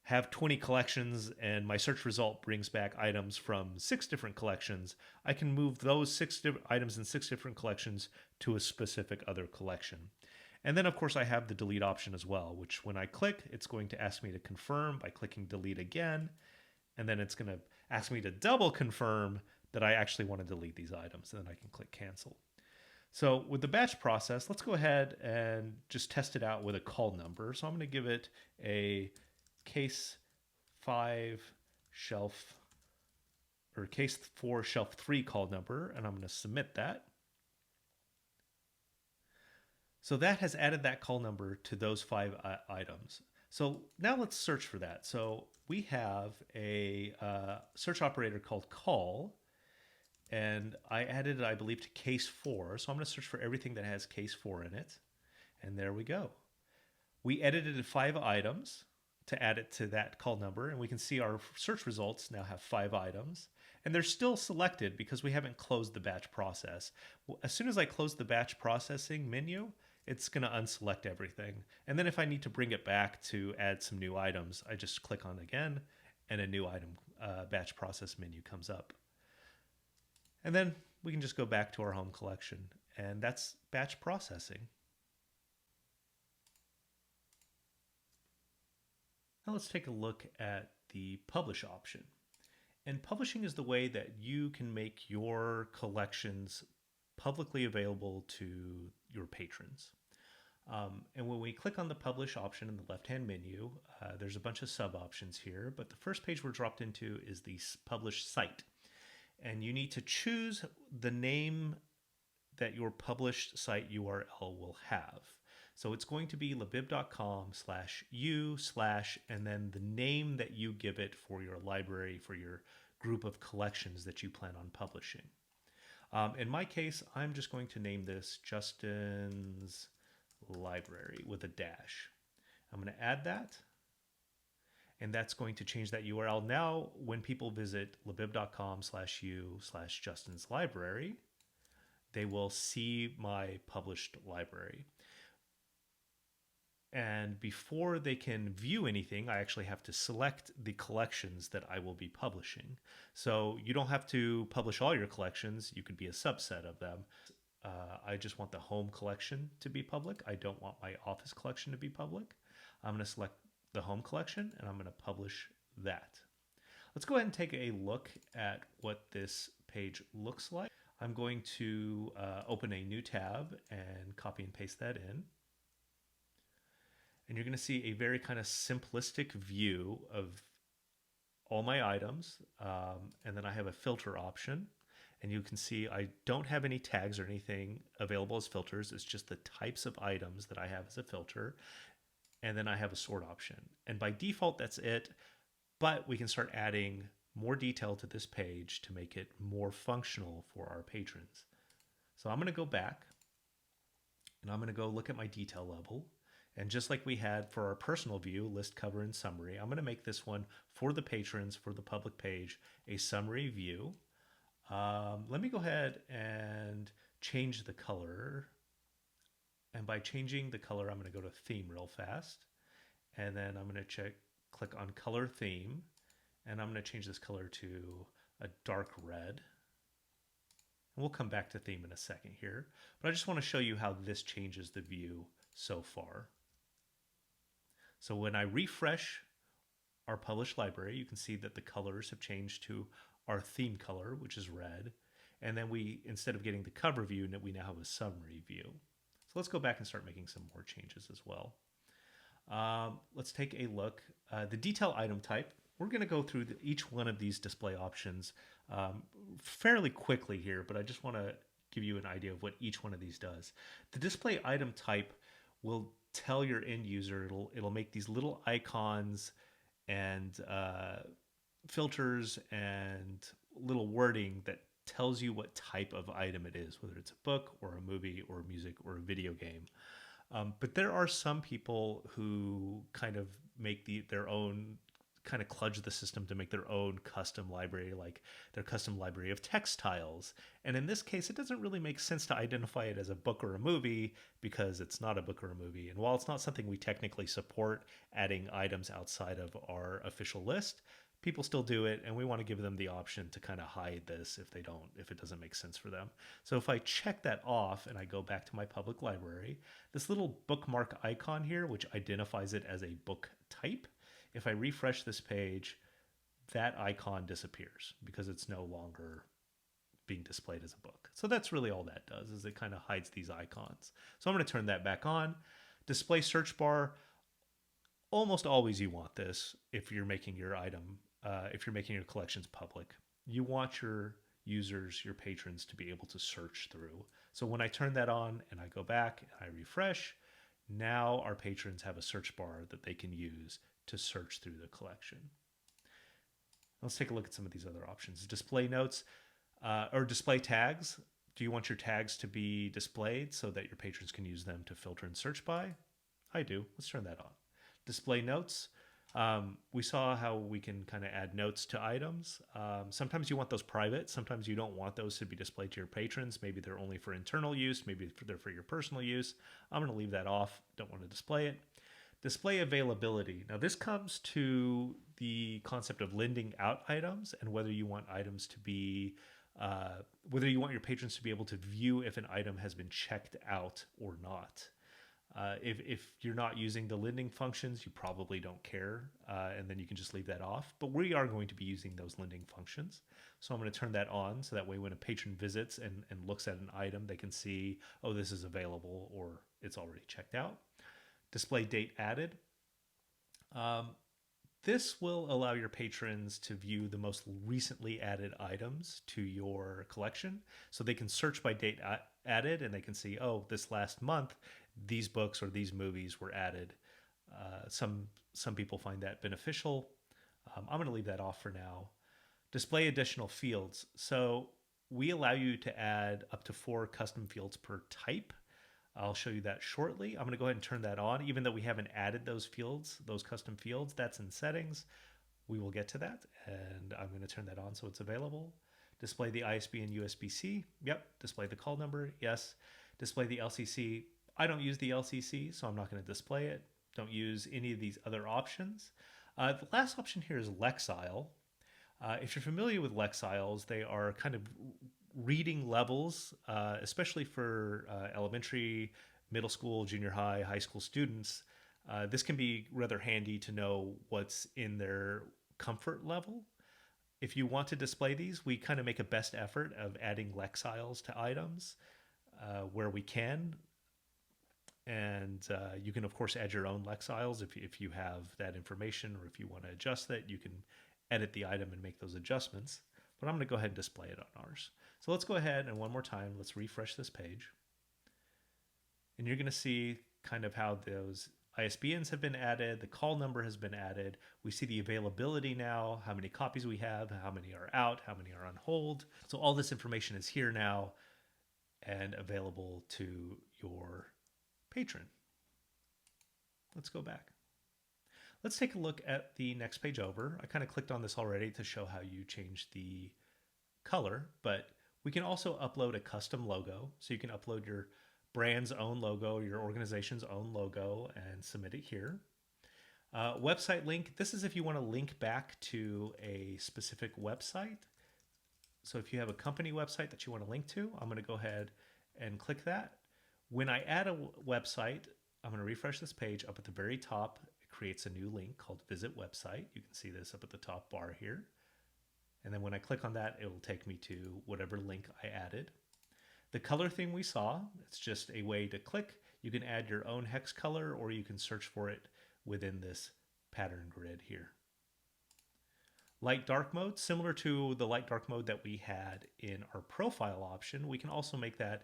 have 20 collections and my search result brings back items from 6 different collections, I can move those 6 items in 6 different collections to a specific other collection. And then, of course, I have the delete option as well, which when I click, it's going to ask me to confirm by clicking delete again. And then it's going to ask me to double confirm that I actually want to delete these items. And then I can click cancel. So with the batch process, let's go ahead and just test it out with a call number. So I'm going to give it a case 5 shelf or case 4 shelf 3 call number, and I'm going to submit that. So that has added that call number to those 5 items. So now let's search for that. So we have a search operator called call, and I added it, I believe, to case 4. So I'm going to search for everything that has case 4 in it. And there we go. We edited 5 items to add it to that call number, and we can see our search results now have 5 items. And they're still selected because we haven't closed the batch process. As soon as I close the batch processing menu, it's going to unselect everything. And then if I need to bring it back to add some new items, I just click on again, and a new item batch process menu comes up. And then we can just go back to our home collection, and that's batch processing. Now let's take a look at the publish option. And publishing is the way that you can make your collections publicly available to your patrons. And when we click on the publish option in the left-hand menu, there's a bunch of sub-options here, but the first page we're dropped into is the publish site. And you need to choose the name that your published site URL will have. So it's going to be libib.com/u/ and then the name that you give it for your library, for your group of collections that you plan on publishing. In my case, I'm just going to name this Justin's Library with a dash. I'm going to add that, and that's going to change that URL. Now, when people visit libib.com/u/Justin's Library, they will see my published library. And before they can view anything, I actually have to select the collections that I will be publishing. So you don't have to publish all your collections. You could be a subset of them. I just want the home collection to be public. I don't want my office collection to be public. I'm going to select the home collection, and I'm going to publish that. Let's go ahead and take a look at what this page looks like. I'm going to open a new tab and copy and paste that in. And you're going to see a very kind of simplistic view of all my items. And then I have a filter option. And you can see I don't have any tags or anything available as filters. It's just the types of items that I have as a filter. And then I have a sort option. And by default, that's it. But we can start adding more detail to this page to make it more functional for our patrons. So I'm going to go back, and I'm going to go look at my detail level. And just like we had for our personal view, list, cover, and summary, I'm going to make this one for the patrons, for the public page, a summary view. Let me go ahead and change the color. And by changing the color, I'm going to go to theme real fast. And then I'm going to click on color theme. And I'm going to change this color to a dark red. And we'll come back to theme in a second here. But I just want to show you how this changes the view so far. So when I refresh our published library, you can see that the colors have changed to our theme color, which is red. And then we, instead of getting the cover view, we now have a summary view. So let's go back and start making some more changes as well. Let's take a look. The detail item type, we're going to go through each one of these display options fairly quickly here, but I just want to give you an idea of what each one of these does. The display item type will tell your end user, it'll make these little icons and filters and little wording that tells you what type of item it is, whether it's a book or a movie or music or a video game. But there are some people who kind of make their own, kind of kludge the system to make their own custom library, like their custom library of textiles. And in this case, it doesn't really make sense to identify it as a book or a movie because it's not a book or a movie. And while it's not something we technically support, adding items outside of our official list, people still do it, and we want to give them the option to kind of hide this if it doesn't make sense for them. So if I check that off and I go back to my public library, this little bookmark icon here, which identifies it as a book type, if I refresh this page, that icon disappears because it's no longer being displayed as a book. So that's really all that does, is it kind of hides these icons. So I'm going to turn that back on. Display search bar, almost always you want this if you're making your item, if you're making your collections public. You want your users, your patrons, to be able to search through. So when I turn that on and I go back and I refresh, now our patrons have a search bar that they can use to search through the collection. Let's take a look at some of these other options. Display notes or display tags. Do you want your tags to be displayed so that your patrons can use them to filter and search by? I do. Let's turn that on. Display notes. We saw how we can kind of add notes to items. Sometimes you want those private. Sometimes you don't want those to be displayed to your patrons. Maybe they're only for internal use. Maybe they're for your personal use. I'm going to leave that off. Don't want to display it. Display availability. Now this comes to the concept of lending out items and whether you want items to be, whether you want your patrons to be able to view if an item has been checked out or not. If you're not using the lending functions, you probably don't care, and then you can just leave that off. But we are going to be using those lending functions. So I'm going to turn that on so that way when a patron visits and looks at an item, they can see, oh, this is available or it's already checked out. Display date added. This will allow your patrons to view the most recently added items to your collection. So they can search by date added and they can see, oh, this last month, these books or these movies were added. Some people find that beneficial. I'm going to leave that off for now. Display additional fields. So we allow you to add up to 4 custom fields per type. I'll show you that shortly. I'm going to go ahead and turn that on. Even though we haven't added those fields, those custom fields, that's in settings. We will get to that, and I'm going to turn that on so it's available. Display the ISB and USB-C. Yep. Display the call number. Yes. Display the LCC. I don't use the LCC, so I'm not going to display it. Don't use any of these other options. The last option here is Lexile. If you're familiar with Lexiles, they are kind of reading levels, especially for elementary, middle school, junior high, high school students. This can be rather handy to know what's in their comfort level. If you want to display these, we kind of make a best effort of adding Lexiles to items where we can. And you can, of course, add your own Lexiles if you have that information, or if you want to adjust that, you can edit the item and make those adjustments. But I'm going to go ahead and display it on ours. So let's go ahead and one more time, let's refresh this page. And you're going to see kind of how those ISBNs have been added, the call number has been added. We see the availability now, how many copies we have, how many are out, how many are on hold. So all this information is here now and available to your patron. Let's go back. Let's take a look at the next page over. I kind of clicked on this already to show how you change the color, but we can also upload a custom logo. So you can upload your brand's own logo, your organization's own logo, and submit it here. Website link. This is if you want to link back to a specific website. So if you have a company website that you want to link to, I'm going to go ahead and click that. When I add a website, I'm going to refresh this page. Up at the very top, it creates a new link called Visit Website. You can see this up at the top bar here. And then when I click on that, it will take me to whatever link I added. The color thing we saw, it's just a way to click. You can add your own hex color, or you can search for it within this pattern grid here. Light dark mode, similar to the light dark mode that we had in our profile option, we can also make that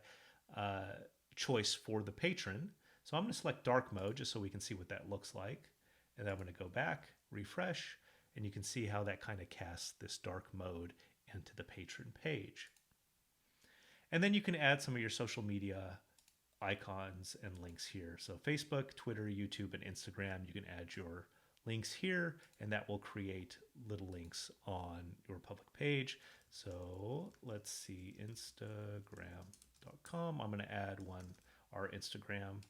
choice for the patron. So I'm going to select dark mode just so we can see what that looks like. And then I'm going to go back, refresh, and you can see how that kind of casts this dark mode into the patron page. And then you can add some of your social media icons and links here. So Facebook, Twitter, YouTube, and Instagram, you can add your links here, and that will create little links on your public page. So let's see, Instagram.com. I'm going to add our Instagram,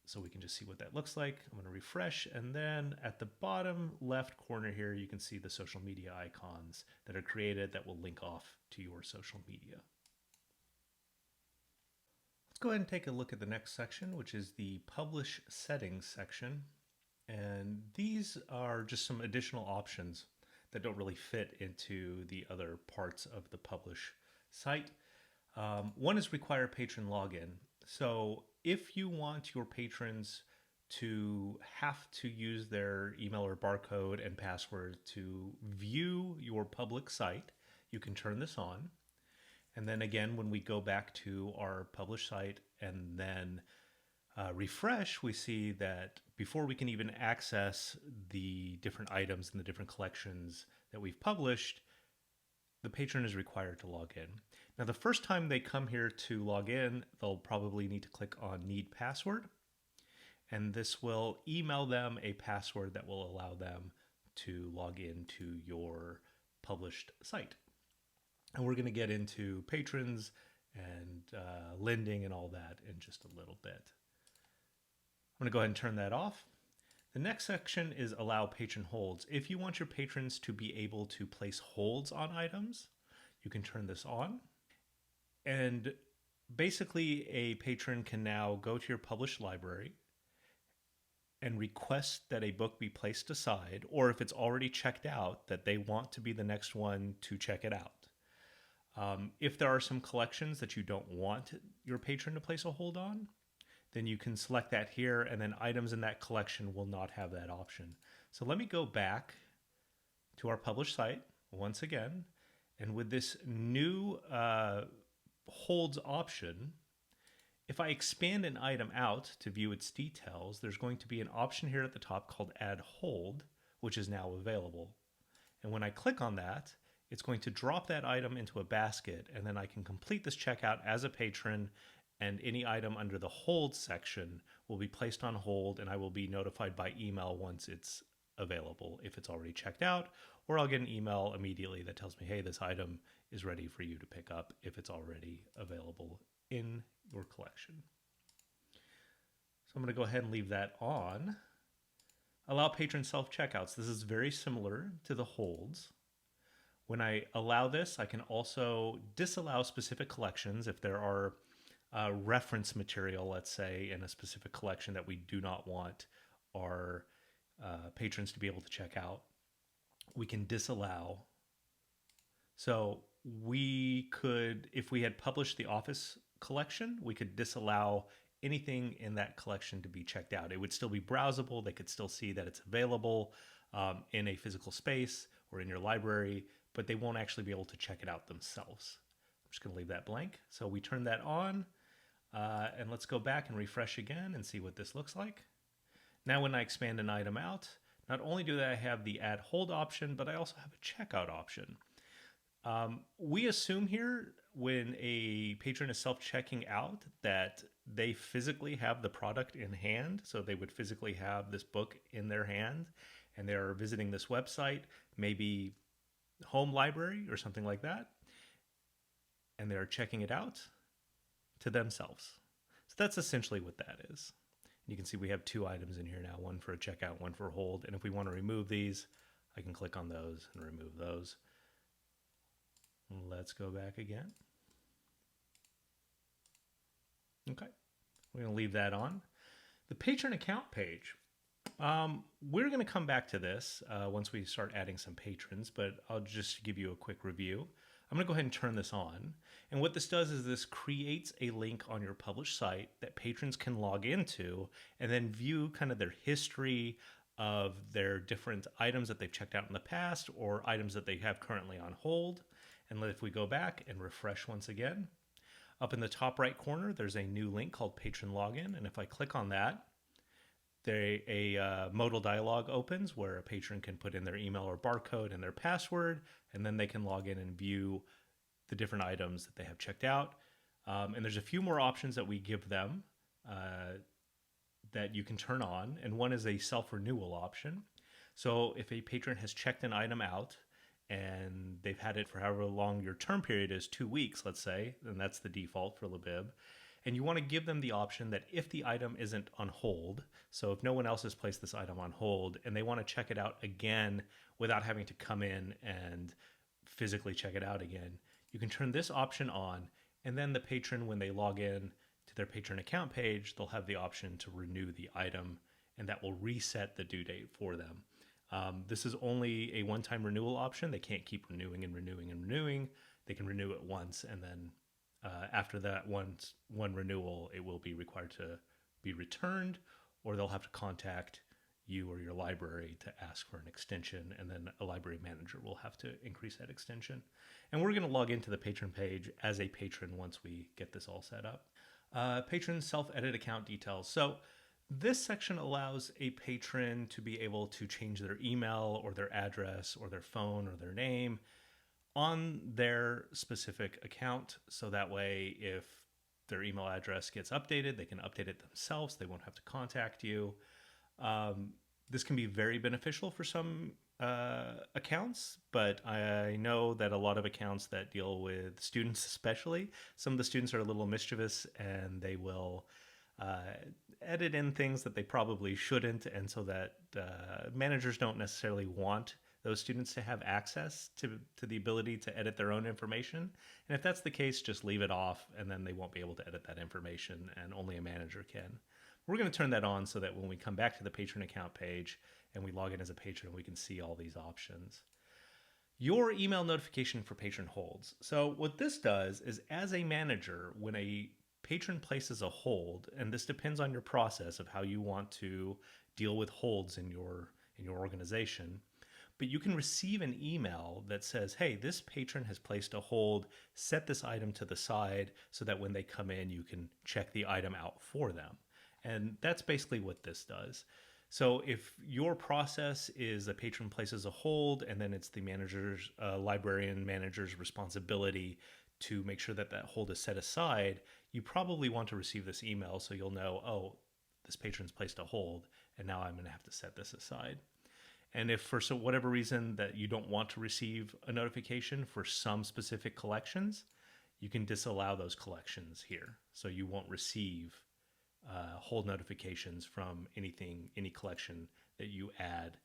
so we can just see what that looks like. I'm going to refresh, and then at the bottom left corner here, you can see the social media icons that are created that will link off to your social media. Let's go ahead and take a look at the next section, which is the Publish Settings section. And these are just some additional options that don't really fit into the other parts of the Publish site. One is require patron login. So if you want your patrons to have to use their email or barcode and password to view your public site, you can turn this on. And then again, when we go back to our publish site and then refresh, we see that before we can even access the different items and the different collections that we've published, the patron is required to log in. Now, the first time they come here to log in, they'll probably need to click on Need Password, and this will email them a password that will allow them to log into your published site. And we're going to get into patrons and lending and all that in just a little bit. I'm going to go ahead and turn that off. The next section is allow patron holds. If you want your patrons to be able to place holds on items, you can turn this on. And basically, a patron can now go to your published library and request that a book be placed aside, or if it's already checked out, that they want to be the next one to check it out. If there are some collections that you don't want your patron to place a hold on, then you can select that here, and then items in that collection will not have that option. So let me go back to our published site once again, and with this new holds option, if I expand an item out to view its details, there's going to be an option here at the top called Add Hold, which is now available. And when I click on that, it's going to drop that item into a basket, and then I can complete this checkout as a patron, and any item under the hold section will be placed on hold, and I will be notified by email once it's available if it's already checked out, or I'll get an email immediately that tells me, hey, this item is ready for you to pick up if it's already available in your collection. So I'm going to go ahead and leave that on. Allow patron self-checkouts. This is very similar to the holds. When I allow this, I can also disallow specific collections if there are reference material, let's say, in a specific collection that we do not want our patrons to be able to check out. We can disallow. So we could, if we had published the Office collection, we could disallow anything in that collection to be checked out. It would still be browsable. They could still see that it's available in a physical space or in your library, but they won't actually be able to check it out themselves. I'm just going to leave that blank. So we turn that on, and let's go back and refresh again and see what this looks like. Now when I expand an item out, not only do I have the add hold option, but I also have a checkout option. We assume here when a patron is self-checking out that they physically have the product in hand. So they would physically have this book in their hand, and they're visiting this website, maybe home library or something like that, and they're checking it out to themselves. So that's essentially what that is. You can see we have two items in here now, one for a checkout, one for a hold. And if we want to remove these, I can click on those and remove those. Let's go back again. Okay, we're going to leave that on. The patron account page. We're going to come back to this once we start adding some patrons, but I'll just give you a quick review. I'm going to go ahead and turn this on. And what this does is this creates a link on your published site that patrons can log into and then view kind of their history of their different items that they've checked out in the past or items that they have currently on hold. And if we go back and refresh once again, up in the top right corner, there's a new link called Patron Login. And if I click on that, a modal dialog opens where a patron can put in their email or barcode and their password, and then they can log in and view the different items that they have checked out. And there's a few more options that we give them that you can turn on, and one is a self-renewal option. So if a patron has checked an item out and they've had it for however long your term period is, 2 weeks, let's say, and that's the default for Libib, and you want to give them the option that if the item isn't on hold, so if no one else has placed this item on hold and they want to check it out again without having to come in and physically check it out again, you can turn this option on, and then the patron, when they log in to their patron account page, they'll have the option to renew the item, and that will reset the due date for them. This is only a one-time renewal option. They can't keep renewing and renewing and renewing. They can renew it once, and then after that one renewal, it will be required to be returned, or they'll have to contact you or your library to ask for an extension, and then a library manager will have to increase that extension. And we're going to log into the patron page as a patron once we get this all set up. Patron self-edit account details. So this section allows a patron to be able to change their email or their address or their phone or their name on their specific account. So that way, if their email address gets updated, they can update it themselves. They won't have to contact you. This can be very beneficial for some accounts, but I know that a lot of accounts that deal with students especially, some of the students are a little mischievous and they will edit in things that they probably shouldn't, and so that managers don't necessarily want those students to have access to the ability to edit their own information. And if that's the case, just leave it off, and then they won't be able to edit that information, and only a manager can. We're going to turn that on so that when we come back to the patron account page and we log in as a patron, we can see all these options. Your email notification for patron holds. So what this does is, as a manager, when a patron places a hold, and this depends on your process of how you want to deal with holds in your organization, but you can receive an email that says, hey, this patron has placed a hold, set this item to the side so that when they come in, you can check the item out for them. And that's basically what this does. So if your process is a patron places a hold, and then it's the manager's, librarian manager's responsibility to make sure that that hold is set aside, you probably want to receive this email so you'll know, oh, this patron's placed a hold, and now I'm going to have to set this aside. And if for whatever reason that you don't want to receive a notification for some specific collections, you can disallow those collections here. So you won't receive hold notifications from any collection that you add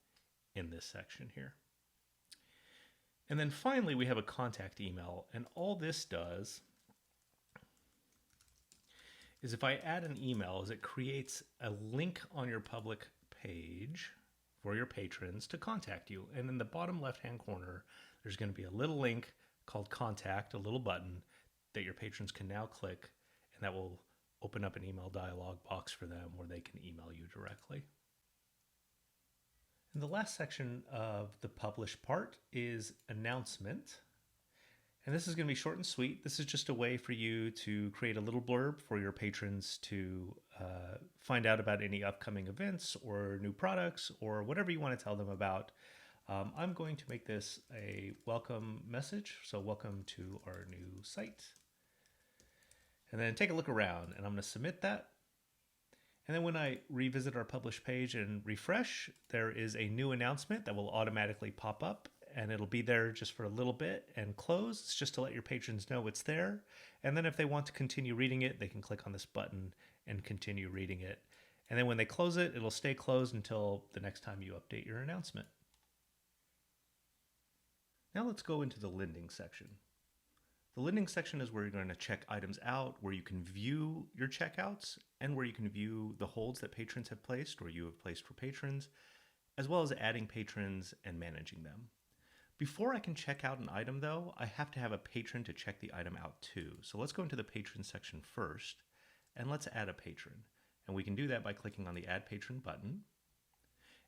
in this section here. And then finally, we have a contact email. And all this does is, if I add an email, is it creates a link on your public page for your patrons to contact you. And in the bottom left-hand corner, there's going to be a little link called Contact, a little button that your patrons can now click, and that will open up an email dialog box for them where they can email you directly. And the last section of the publish part is announcement. And this is going to be short and sweet. This is just a way for you to create a little blurb for your patrons to find out about any upcoming events or new products or whatever you want to tell them about. I'm going to make this a welcome message. So welcome to our new site. And then take a look around, and I'm going to submit that. And then when I revisit our publish page and refresh, there is a new announcement that will automatically pop up, and it'll be there just for a little bit and close. It's just to let your patrons know it's there. And then if they want to continue reading it, they can click on this button and continue reading it. And then when they close it, it'll stay closed until the next time you update your announcement. Now let's go into the lending section. The lending section is where you're going to check items out, where you can view your checkouts, and where you can view the holds that patrons have placed or you have placed for patrons, as well as adding patrons and managing them. Before I can check out an item though, I have to have a patron to check the item out too. So let's go into the patron section first, and let's add a patron. And we can do that by clicking on the Add Patron button.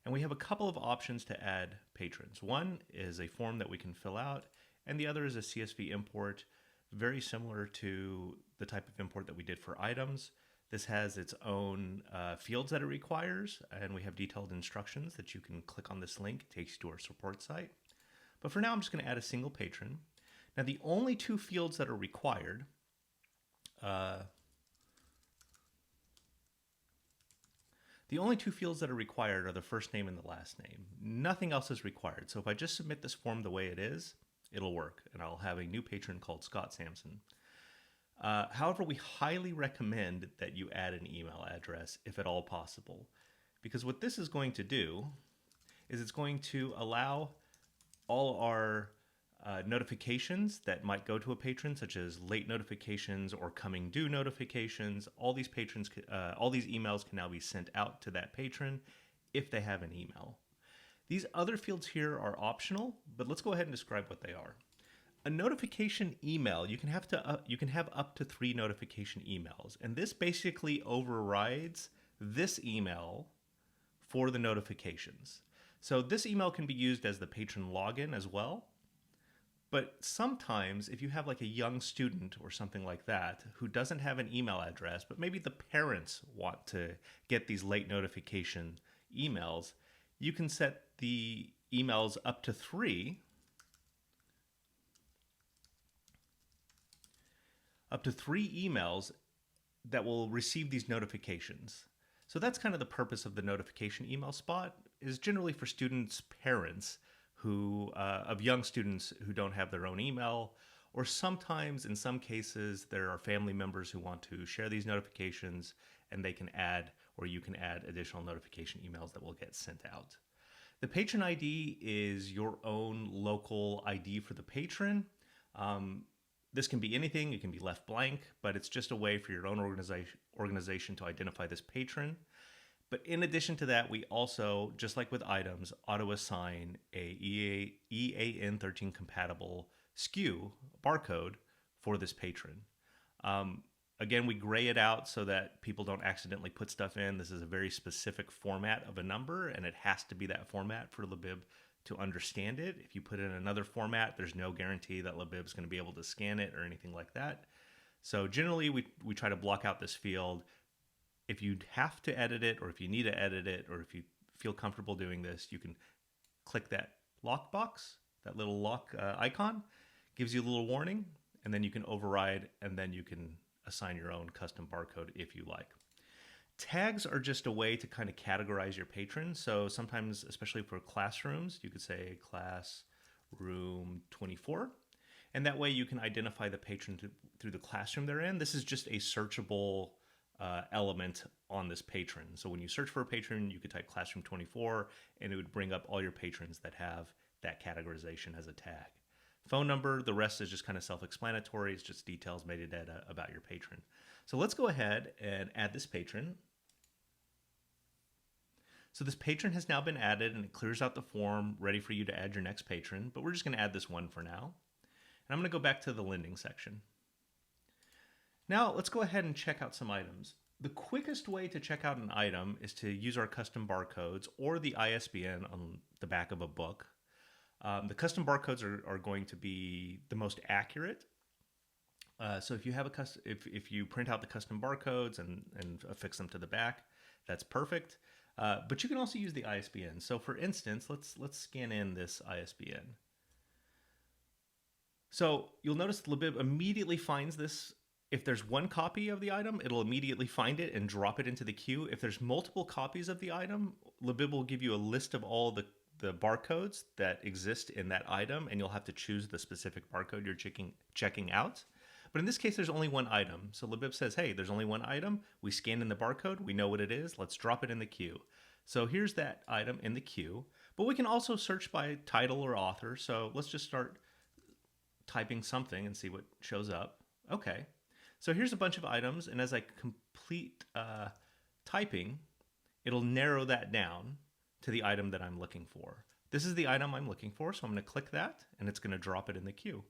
And we have a couple of options to add patrons. One is a form that we can fill out, and the other is a CSV import, very similar to the type of import that we did for items. This has its own fields that it requires, and we have detailed instructions that you can click on this link. It takes you to our support site. But for now, I'm just going to add a single patron. Now, the only two fields that are required are the first name and the last name. Nothing else is required. So if I just submit this form the way it is, it'll work, and I'll have a new patron called Scott Sampson. However, we highly recommend that you add an email address if at all possible, because what this is going to do is it's going to allow all our notifications that might go to a patron, such as late notifications or coming due notifications. All these emails can now be sent out to that patron if they have an email. These other fields here are optional, but let's go ahead and describe what they are. A notification email, you can have up to 3 notification emails, and this basically overrides this email for the notifications. So this email can be used as the patron login as well. But sometimes if you have like a young student or something like that who doesn't have an email address, but maybe the parents want to get these late notification emails, you can set the emails up to 3. Up to 3 emails that will receive these notifications. So that's kind of the purpose of the notification email spot, is generally for students' parents who of young students who don't have their own email, or sometimes in some cases there are family members who want to share these notifications, and they can add, or you can add, additional notification emails that will get sent out. The patron ID is your own local ID for the patron. This can be anything, it can be left blank, but it's just a way for your own organization to identify this patron. But in addition to that, we also, just like with items, auto-assign a EAN13 compatible SKU barcode for this patron. Again, we gray it out so that people don't accidentally put stuff in. This is a very specific format of a number, and it has to be that format for Libib to understand it. If you put in another format, there's no guarantee that Libib is going to be able to scan it or anything like that. So generally, we try to block out this field. If you have to edit it, or if you need to edit it, or if you feel comfortable doing this, you can click that lock box, that little lock icon, gives you a little warning, and then you can override, and then you can assign your own custom barcode if you like. Tags are just a way to kind of categorize your patrons. So sometimes, especially for classrooms, you could say classroom 24. And that way you can identify the patron through the classroom they're in. This is just a searchable element on this patron. So when you search for a patron, you could type classroom 24, and it would bring up all your patrons that have that categorization as a tag. Phone number, the rest is just kind of self-explanatory. It's just details, metadata about your patron. So let's go ahead and add this patron. So this patron has now been added, and it clears out the form ready for you to add your next patron, but we're just going to add this one for now. And I'm going to go back to the lending section. Now let's go ahead and check out some items. The quickest way to check out an item is to use our custom barcodes or the ISBN on the back of a book. The custom barcodes are going to be the most accurate. So if you have if you print out the custom barcodes and affix them to the back, that's perfect. But you can also use the ISBN. So for instance, let's scan in this ISBN. So you'll notice Libib immediately finds this. If there's one copy of the item, it'll immediately find it and drop it into the queue. If there's multiple copies of the item, Libib will give you a list of all the barcodes that exist in that item, and you'll have to choose the specific barcode you're checking out. But in this case, there's only one item. So Libib says, hey, there's only one item. We scan in the barcode. We know what it is. Let's drop it in the queue. So here's that item in the queue. But we can also search by title or author. So let's just start typing something and see what shows up. Okay, so here's a bunch of items, and as I complete typing, it'll narrow that down to the item that I'm looking for. This is the item I'm looking for, so I'm going to click that, and it's going to drop it in the queue.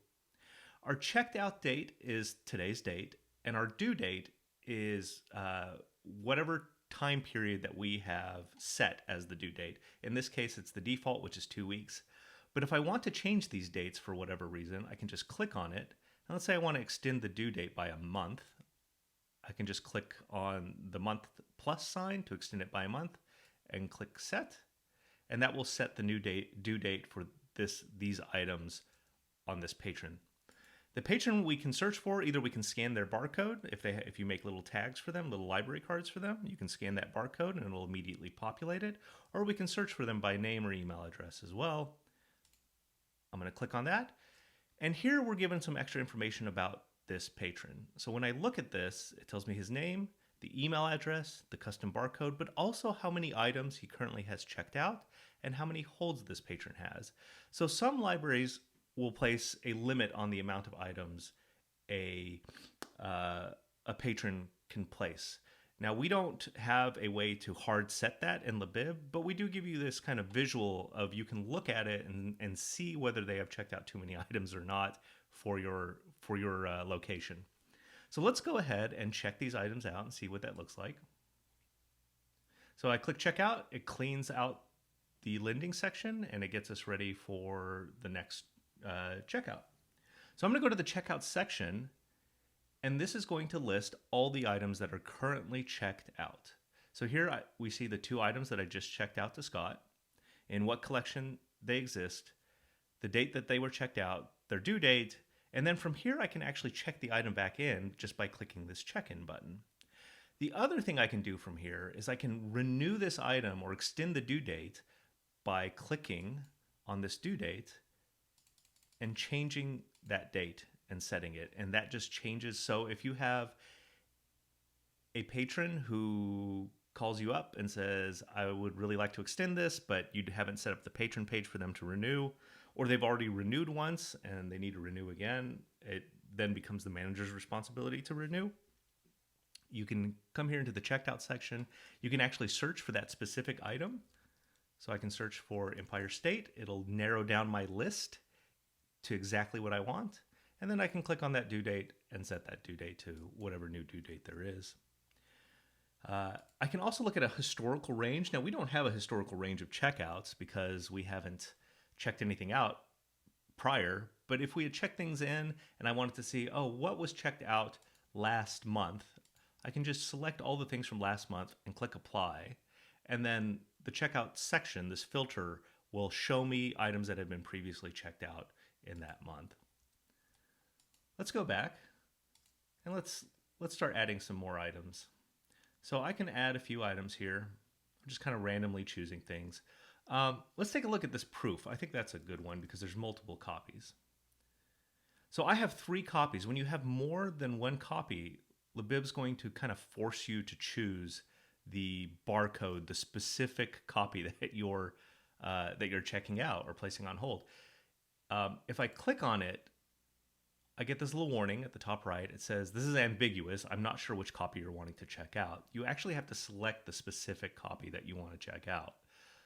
Our checked out date is today's date, and our due date is whatever time period that we have set as the due date. In this case, it's the default, which is 2 weeks. But if I want to change these dates for whatever reason, I can just click on it. And let's say I want to extend the due date by a month. I can just click on the month plus sign to extend it by a month and click set. And that will set the new due date for these items on this patron. The patron we can search for, either we can scan their barcode. If you make little tags for them, little library cards for them, you can scan that barcode and it'll immediately populate it. Or we can search for them by name or email address as well. I'm going to click on that. And here we're given some extra information about this patron. So when I look at this, it tells me his name, the email address, the custom barcode, but also how many items he currently has checked out and how many holds this patron has. So some libraries will place a limit on the amount of items a patron can place. Now, we don't have a way to hard set that in Libib, but we do give you this kind of visual of you can look at it and see whether they have checked out too many items or not for your location. So let's go ahead and check these items out and see what that looks like. So I click checkout, it cleans out the lending section and it gets us ready for the next checkout. So I'm going to go to the checkout section, and this is going to list all the items that are currently checked out. So here we see the 2 items that I just checked out to Scott, in what collection they exist, the date that they were checked out, their due date, and then from here I can actually check the item back in just by clicking this check-in button. The other thing I can do from here is I can renew this item or extend the due date by clicking on this due date and changing that date and setting it. And that just changes. So if you have a patron who calls you up and says, I would really like to extend this, but you haven't set up the patron page for them to renew, or they've already renewed once and they need to renew again, it then becomes the manager's responsibility to renew. You can come here into the checked out section. You can actually search for that specific item. So I can search for Empire State. It'll narrow down my list to exactly what I want. And then I can click on that due date and set that due date to whatever new due date there is. I can also look at a historical range. Now, we don't have a historical range of checkouts because we haven't checked anything out prior. But if we had checked things in and I wanted to see, oh, what was checked out last month, I can just select all the things from last month and click apply. And then the checkout section, this filter, will show me items that have been previously checked out in that month. Let's go back and let's start adding some more items. So I can add a few items here. I'm just kind of randomly choosing things. Let's take a look at this proof. I think that's a good one because there's multiple copies. So I have 3 copies. When you have more than 1 copy, Libib's going to kind of force you to choose the barcode, the specific copy that you're checking out or placing on hold. If I click on it, I get this little warning at the top right. It says, this is ambiguous. I'm not sure which copy you're wanting to check out. You actually have to select the specific copy that you want to check out.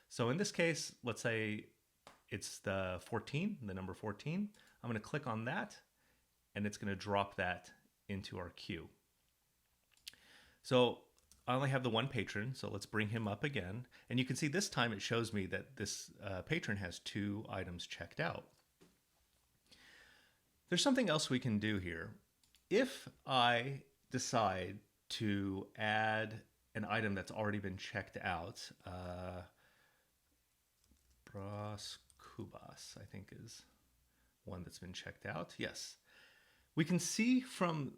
So in this case, let's say it's the 14, the number 14. I'm going to click on that, and it's going to drop that into our queue. So I only have the 1 patron, so let's bring him up again. And you can see this time it shows me that this patron has 2 items checked out. There's something else we can do here. If I decide to add an item that's already been checked out, Brascubas, I think is one that's been checked out. Yes. We can see from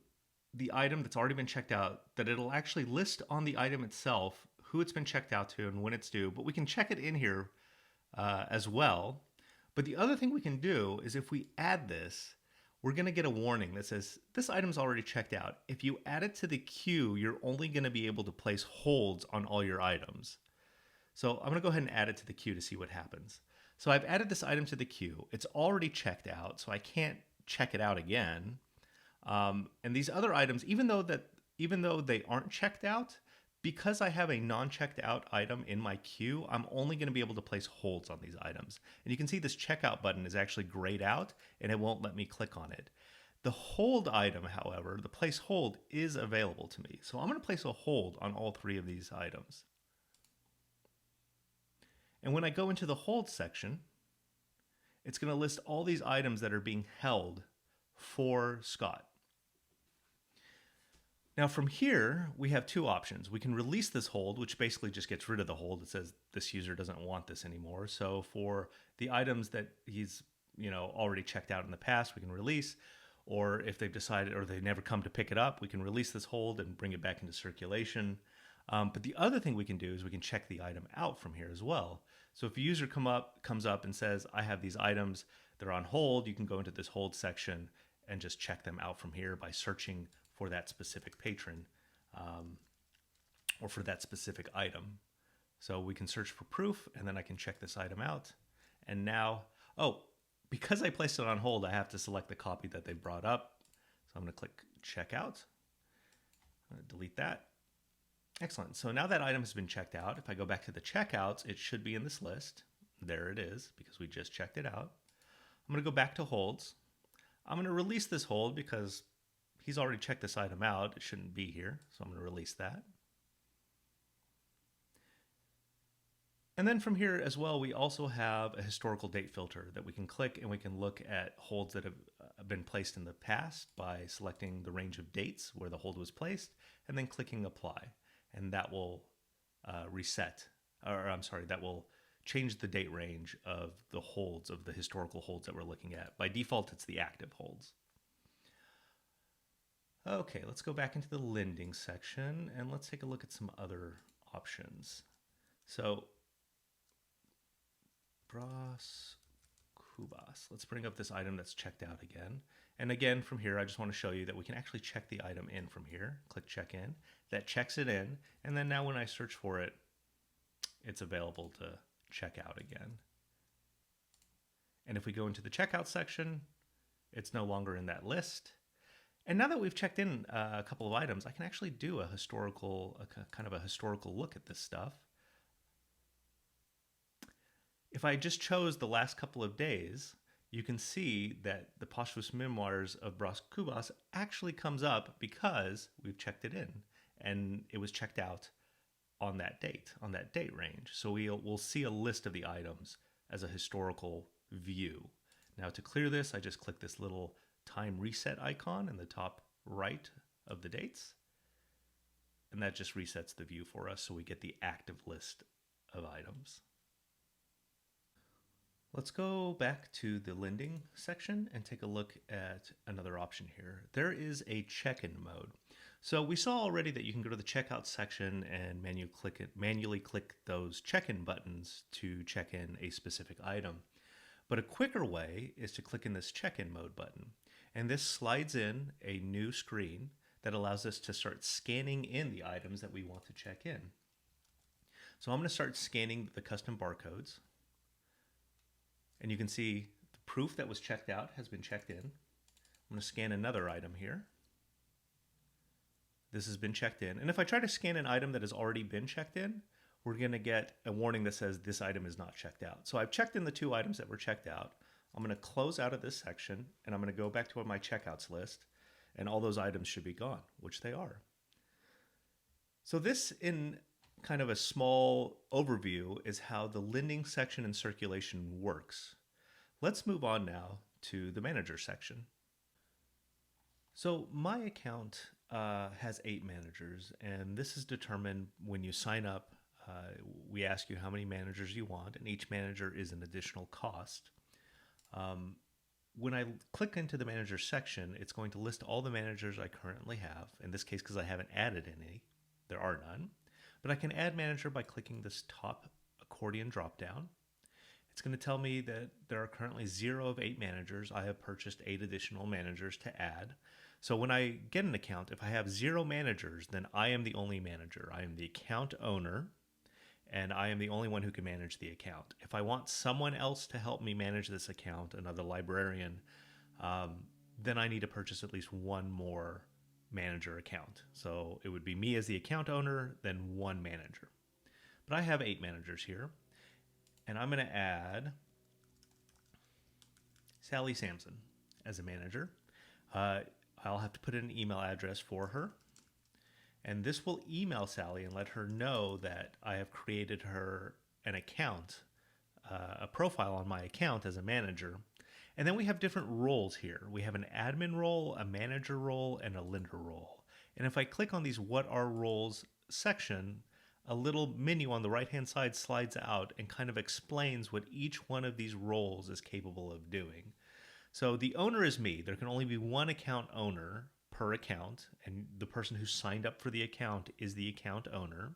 the item that's already been checked out that it'll actually list on the item itself who it's been checked out to and when it's due, but we can check it in here as well. But the other thing we can do is if we add this, we're going to get a warning that says, this item's already checked out. If you add it to the queue, you're only going to be able to place holds on all your items. So I'm going to go ahead and add it to the queue to see what happens. So I've added this item to the queue. It's already checked out, so I can't check it out again. And these other items, even though they aren't checked out, because I have a non-checked out item in my queue, I'm only going to be able to place holds on these items. And you can see this checkout button is actually grayed out and it won't let me click on it. The hold item, however, the place hold is available to me. So I'm going to place a hold on all three of these items. And when I go into the hold section, it's going to list all these items that are being held for Scott. Now from here, we have two options. We can release this hold, which basically just gets rid of the hold. It says this user doesn't want this anymore. So for the items that he's already checked out in the past, we can release. Or if they've decided or they never come to pick it up, we can release this hold and bring it back into circulation. But the other thing we can do is we can check the item out from here as well. So if a user comes up and says, I have these items, they're on hold, you can go into this hold section and just check them out from here by searching for that specific patron or for that specific item. So we can search for proof and then I can check this item out. And now, because I placed it on hold, I have to select the copy that they brought up. So I'm going to click checkout. I'm going to delete that. Excellent. So now that item has been checked out, if I go back to the checkouts, it should be in this list. There it is because we just checked it out. I'm going to go back to holds. I'm going to release this hold because he's already checked this item out. It shouldn't be here. So I'm going to release that. And then from here as well, we also have a historical date filter that we can click and we can look at holds that have been placed in the past by selecting the range of dates where the hold was placed and then clicking apply. And that will that will change the date range of the holds, of the historical holds that we're looking at. By default, it's the active holds. Okay, let's go back into the lending section and let's take a look at some other options. So, Bras Kubas. Let's bring up this item that's checked out again. And again, from here, I just want to show you that we can actually check the item in from here. Click check in. That checks it in. And then now when I search for it, it's available to check out again. And if we go into the checkout section, it's no longer in that list. And now that we've checked in a couple of items, I can actually do a kind of a historical look at this stuff. If I just chose the last couple of days, you can see that the posthumous memoirs of Bras Kubas actually comes up because we've checked it in and it was checked out on that date range. So we'll see a list of the items as a historical view. Now to clear this, I just click this little time reset icon in the top right of the dates. And that just resets the view for us so we get the active list of items. Let's go back to the lending section and take a look at another option here. There is a check-in mode. So we saw already that you can go to the checkout section and manually click those check-in buttons to check in a specific item. But a quicker way is to click in this check-in mode button. And this slides in a new screen that allows us to start scanning in the items that we want to check in. So I'm going to start scanning the custom barcodes. And you can see the proof that was checked out has been checked in. I'm going to scan another item here. This has been checked in. And if I try to scan an item that has already been checked in, we're going to get a warning that says this item is not checked out. So I've checked in the two items that were checked out. I'm going to close out of this section and I'm going to go back to my checkouts list and all those items should be gone, which they are. So this, in kind of a small overview, is how the lending section and circulation works. Let's move on now to the manager section. So my account has 8 managers, and this is determined when you sign up. We ask you how many managers you want, and each manager is an additional cost. When I click into the manager section, it's going to list all the managers I currently have. In this case, because I haven't added any, there are none. But I can add manager by clicking this top accordion dropdown. It's going to tell me that there are currently 0 of 8 managers. I have purchased 8 additional managers to add. So when I get an account, if I have 0 managers, then I am the only manager. I am the account owner, and I am the only one who can manage the account. If I want someone else to help me manage this account, another librarian, then I need to purchase at least one more manager account. So it would be me as the account owner, then one manager. But I have 8 managers here, and I'm going to add Sally Sampson as a manager. I'll have to put in an email address for her, and this will email Sally and let her know that I have created her an account, a profile on my account as a manager. And then we have different roles here. We have an admin role, a manager role, and a lender role. And if I click on these What Are Roles section, a little menu on the right-hand side slides out and kind of explains what each one of these roles is capable of doing. So the owner is me. There can only be one account owner per account, and the person who signed up for the account is the account owner.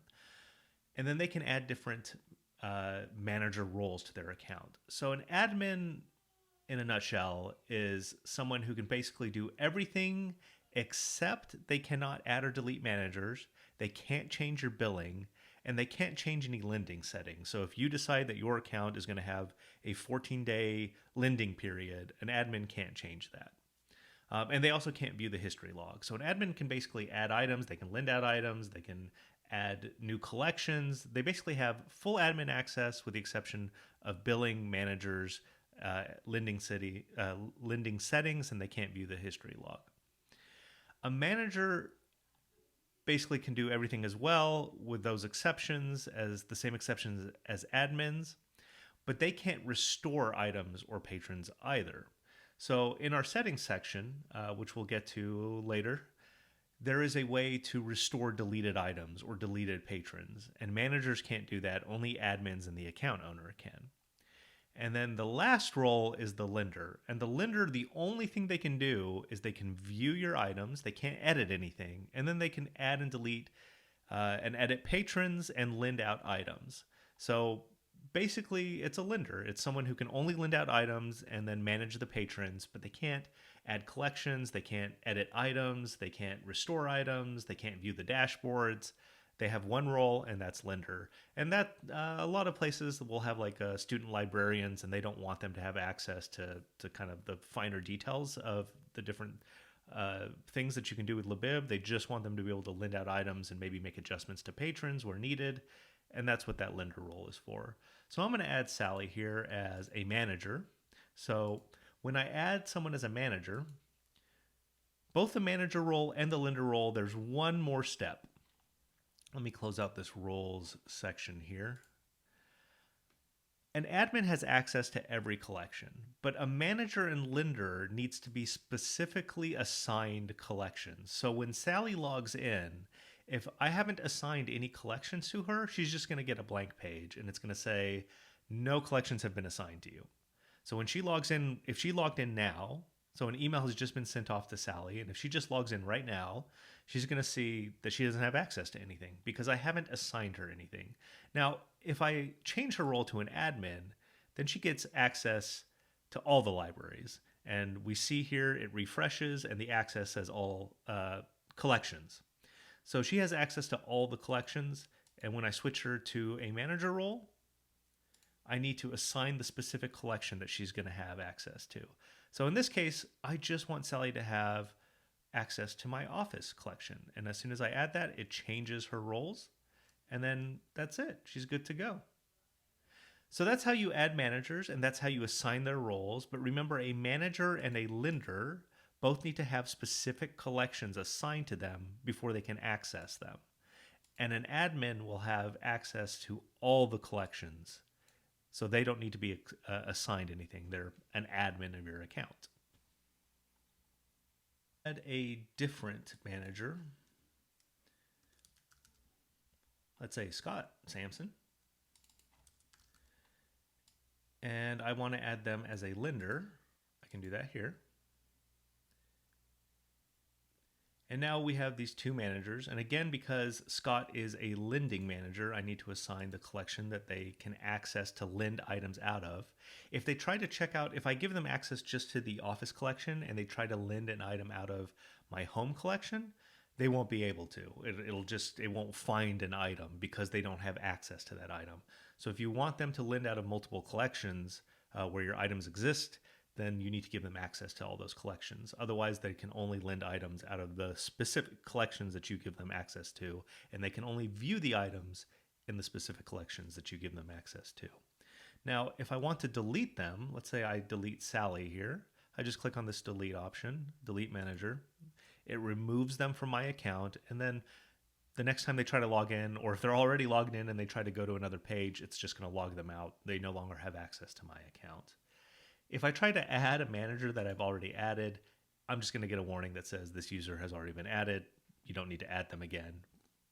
And then they can add different manager roles to their account. So an admin, in a nutshell, is someone who can basically do everything except they cannot add or delete managers, they can't change your billing, and they can't change any lending settings. So if you decide that your account is going to have a 14-day lending period, an admin can't change that. And they also can't view the history log. So an admin can basically add items, they can lend out items, they can add new collections. They basically have full admin access with the exception of billing, managers, lending settings, and they can't view the history log. A manager basically can do everything as well with those exceptions, as the same exceptions as admins, but they can't restore items or patrons either. So in our settings section, which we'll get to later, there is a way to restore deleted items or deleted patrons, and managers can't do that, only admins and the account owner can. And then the last role is the lender. And the lender, the only thing they can do is they can view your items, they can't edit anything, and then they can add and delete and edit patrons and lend out items. So basically, it's a lender. It's someone who can only lend out items and then manage the patrons, but they can't add collections, they can't edit items, they can't restore items, they can't view the dashboards. They have one role, and that's lender. And that a lot of places will have like student librarians, and they don't want them to have access to kind of the finer details of the different things that you can do with Libib. They just want them to be able to lend out items and maybe make adjustments to patrons where needed. And that's what that lender role is for. So I'm going to add Sally here as a manager. So when I add someone as a manager, both the manager role and the lender role, there's one more step. Let me close out this roles section here. An admin has access to every collection, but a manager and lender needs to be specifically assigned collections. So when Sally logs in, if I haven't assigned any collections to her, she's just going to get a blank page, and it's going to say, no collections have been assigned to you. So when she logs in, if she logged in now, so an email has just been sent off to Sally, and if she just logs in right now, she's going to see that she doesn't have access to anything because I haven't assigned her anything. Now, if I change her role to an admin, then she gets access to all the libraries. And we see here it refreshes and the access says all collections. So she has access to all the collections. And when I switch her to a manager role, I need to assign the specific collection that she's going to have access to. So in this case, I just want Sally to have access to my office collection. And as soon as I add that, it changes her roles. And then that's it. She's good to go. So that's how you add managers, and that's how you assign their roles. But remember, a manager and a lender both need to have specific collections assigned to them before they can access them. And an admin will have access to all the collections. So they don't need to be assigned anything. They're an admin of your account. Add a different manager. Let's say Scott Sampson. And I want to add them as a lender. I can do that here. And now we have these two managers. And again, because Scott is a lending manager, I need to assign the collection that they can access to lend items out of. If they try to check out, if I give them access just to the office collection and they try to lend an item out of my home collection, they won't be able to. It won't find an item because they don't have access to that item. So if you want them to lend out of multiple collections where your items exist, then you need to give them access to all those collections. Otherwise, they can only lend items out of the specific collections that you give them access to, and they can only view the items in the specific collections that you give them access to. Now, if I want to delete them, let's say I delete Sally here, I just click on this delete option, delete manager. It removes them from my account, and then the next time they try to log in, or if they're already logged in and they try to go to another page, it's just going to log them out. They no longer have access to my account. If I try to add a manager that I've already added, I'm just going to get a warning that says this user has already been added. You don't need to add them again.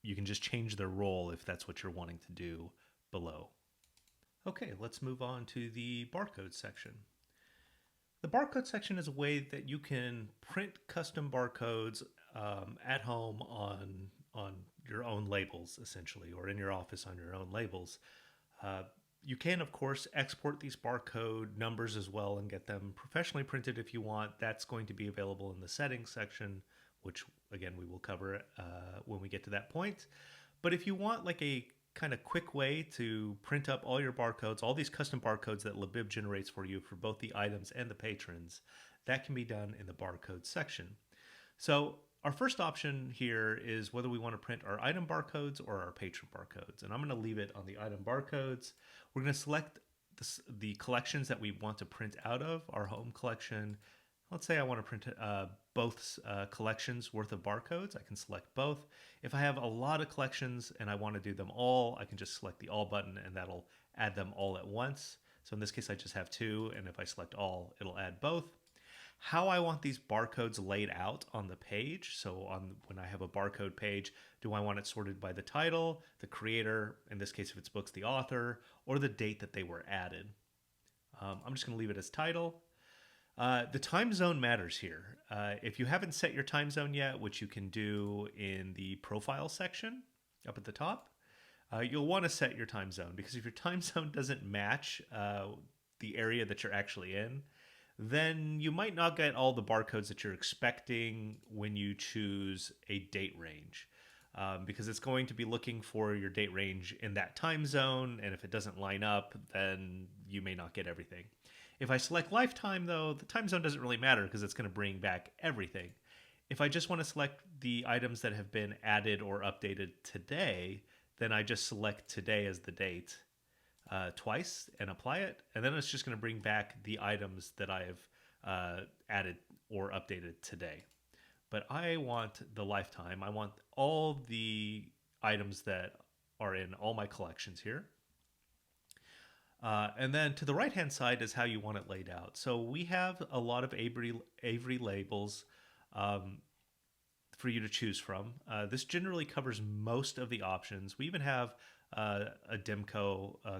You can just change their role if that's what you're wanting to do below. Okay, let's move on to the barcode section. The barcode section is a way that you can print custom barcodes at home on your own labels, essentially, or in your office on your own labels. You can, of course, export these barcode numbers as well and get them professionally printed if you want. That's going to be available in the settings section, which, again, we will cover when we get to that point. But if you want like a kind of quick way to print up all your barcodes, all these custom barcodes that Libib generates for you for both the items and the patrons, that can be done in the barcode section. So our first option here is whether we want to print our item barcodes or our patron barcodes. And I'm going to leave it on the item barcodes. We're going to select the collections that we want to print out of, our home collection. Let's say I want to print both collections worth of barcodes. I can select both. If I have a lot of collections and I want to do them all, I can just select the all button and that'll add them all at once. So in this case, I just have two, and if I select all, it'll add both. How I want these barcodes laid out on the page. So when I have a barcode page, do I want it sorted by the title, the creator, in this case if it's books, the author, or the date that they were added? I'm just going to leave it as title. The time zone matters here. If you haven't set your time zone yet, which you can do in the profile section up at the top, you'll want to set your time zone, because if your time zone doesn't match the area that you're actually in, then you might not get all the barcodes that you're expecting when you choose a date range. Because it's going to be looking for your date range in that time zone, and if it doesn't line up, then you may not get everything. If I select lifetime, though, the time zone doesn't really matter because it's going to bring back everything. If I just want to select the items that have been added or updated today, then I just select today as the date twice and apply it, and then it's just going to bring back the items that I have added or updated today. But I want the lifetime. I want all the items that are in all my collections here. And then to the right-hand side is how you want it laid out. So we have a lot of Avery labels for you to choose from. This generally covers most of the options. We even have a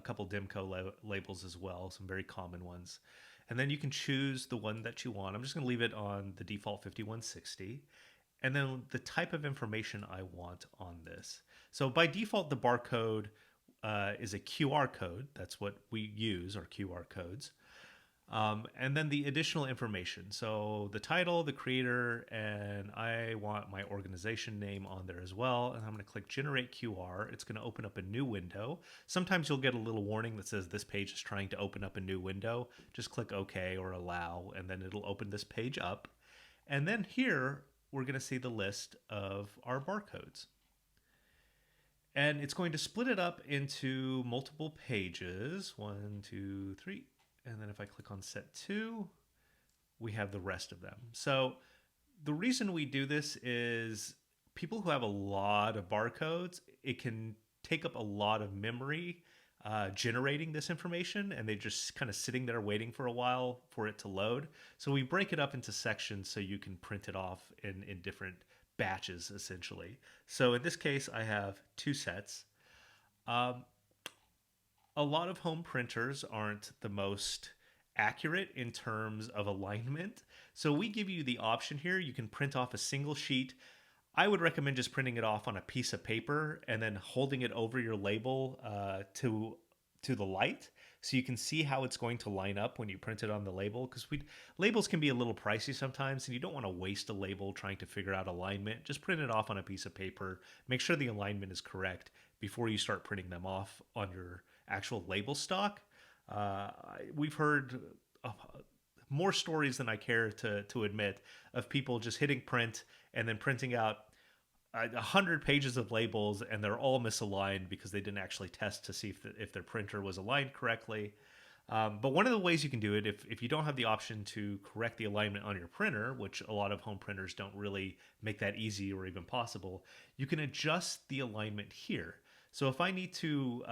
couple Dimco labels as well, some very common ones. And then you can choose the one that you want. I'm just going to leave it on the default 5160. And then the type of information I want on this. So by default, the barcode is a QR code. That's what we use, our QR codes. And then the additional information. So the title, the creator, and I want my organization name on there as well. And I'm going to click Generate QR. It's going to open up a new window. Sometimes you'll get a little warning that says this page is trying to open up a new window. Just click OK or Allow, and then it'll open this page up. And then here, we're going to see the list of our barcodes. And it's going to split it up into multiple pages, 1, 2, 3. And then if I click on set 2, we have the rest of them. So the reason we do this is people who have a lot of barcodes, it can take up a lot of memory generating this information, and they're just kind of sitting there waiting for a while for it to load. So we break it up into sections so you can print it off in different batches, essentially. So in this case, I have 2 sets. A lot of home printers aren't the most accurate in terms of alignment. So we give you the option here. You can print off a single sheet. I would recommend just printing it off on a piece of paper and then holding it over your label to the light, so you can see how it's going to line up when you print it on the label. Because labels can be a little pricey sometimes, and you don't want to waste a label trying to figure out alignment. Just print it off on a piece of paper. Make sure the alignment is correct before you start printing them off on your actual label stock. We've heard more stories than I care to admit of people just hitting print and then printing out 100 pages of labels, and they're all misaligned because they didn't actually test to see if their printer was aligned correctly. But one of the ways you can do it, if you don't have the option to correct the alignment on your printer, which a lot of home printers don't really make that easy or even possible, you can adjust the alignment here. So if I need to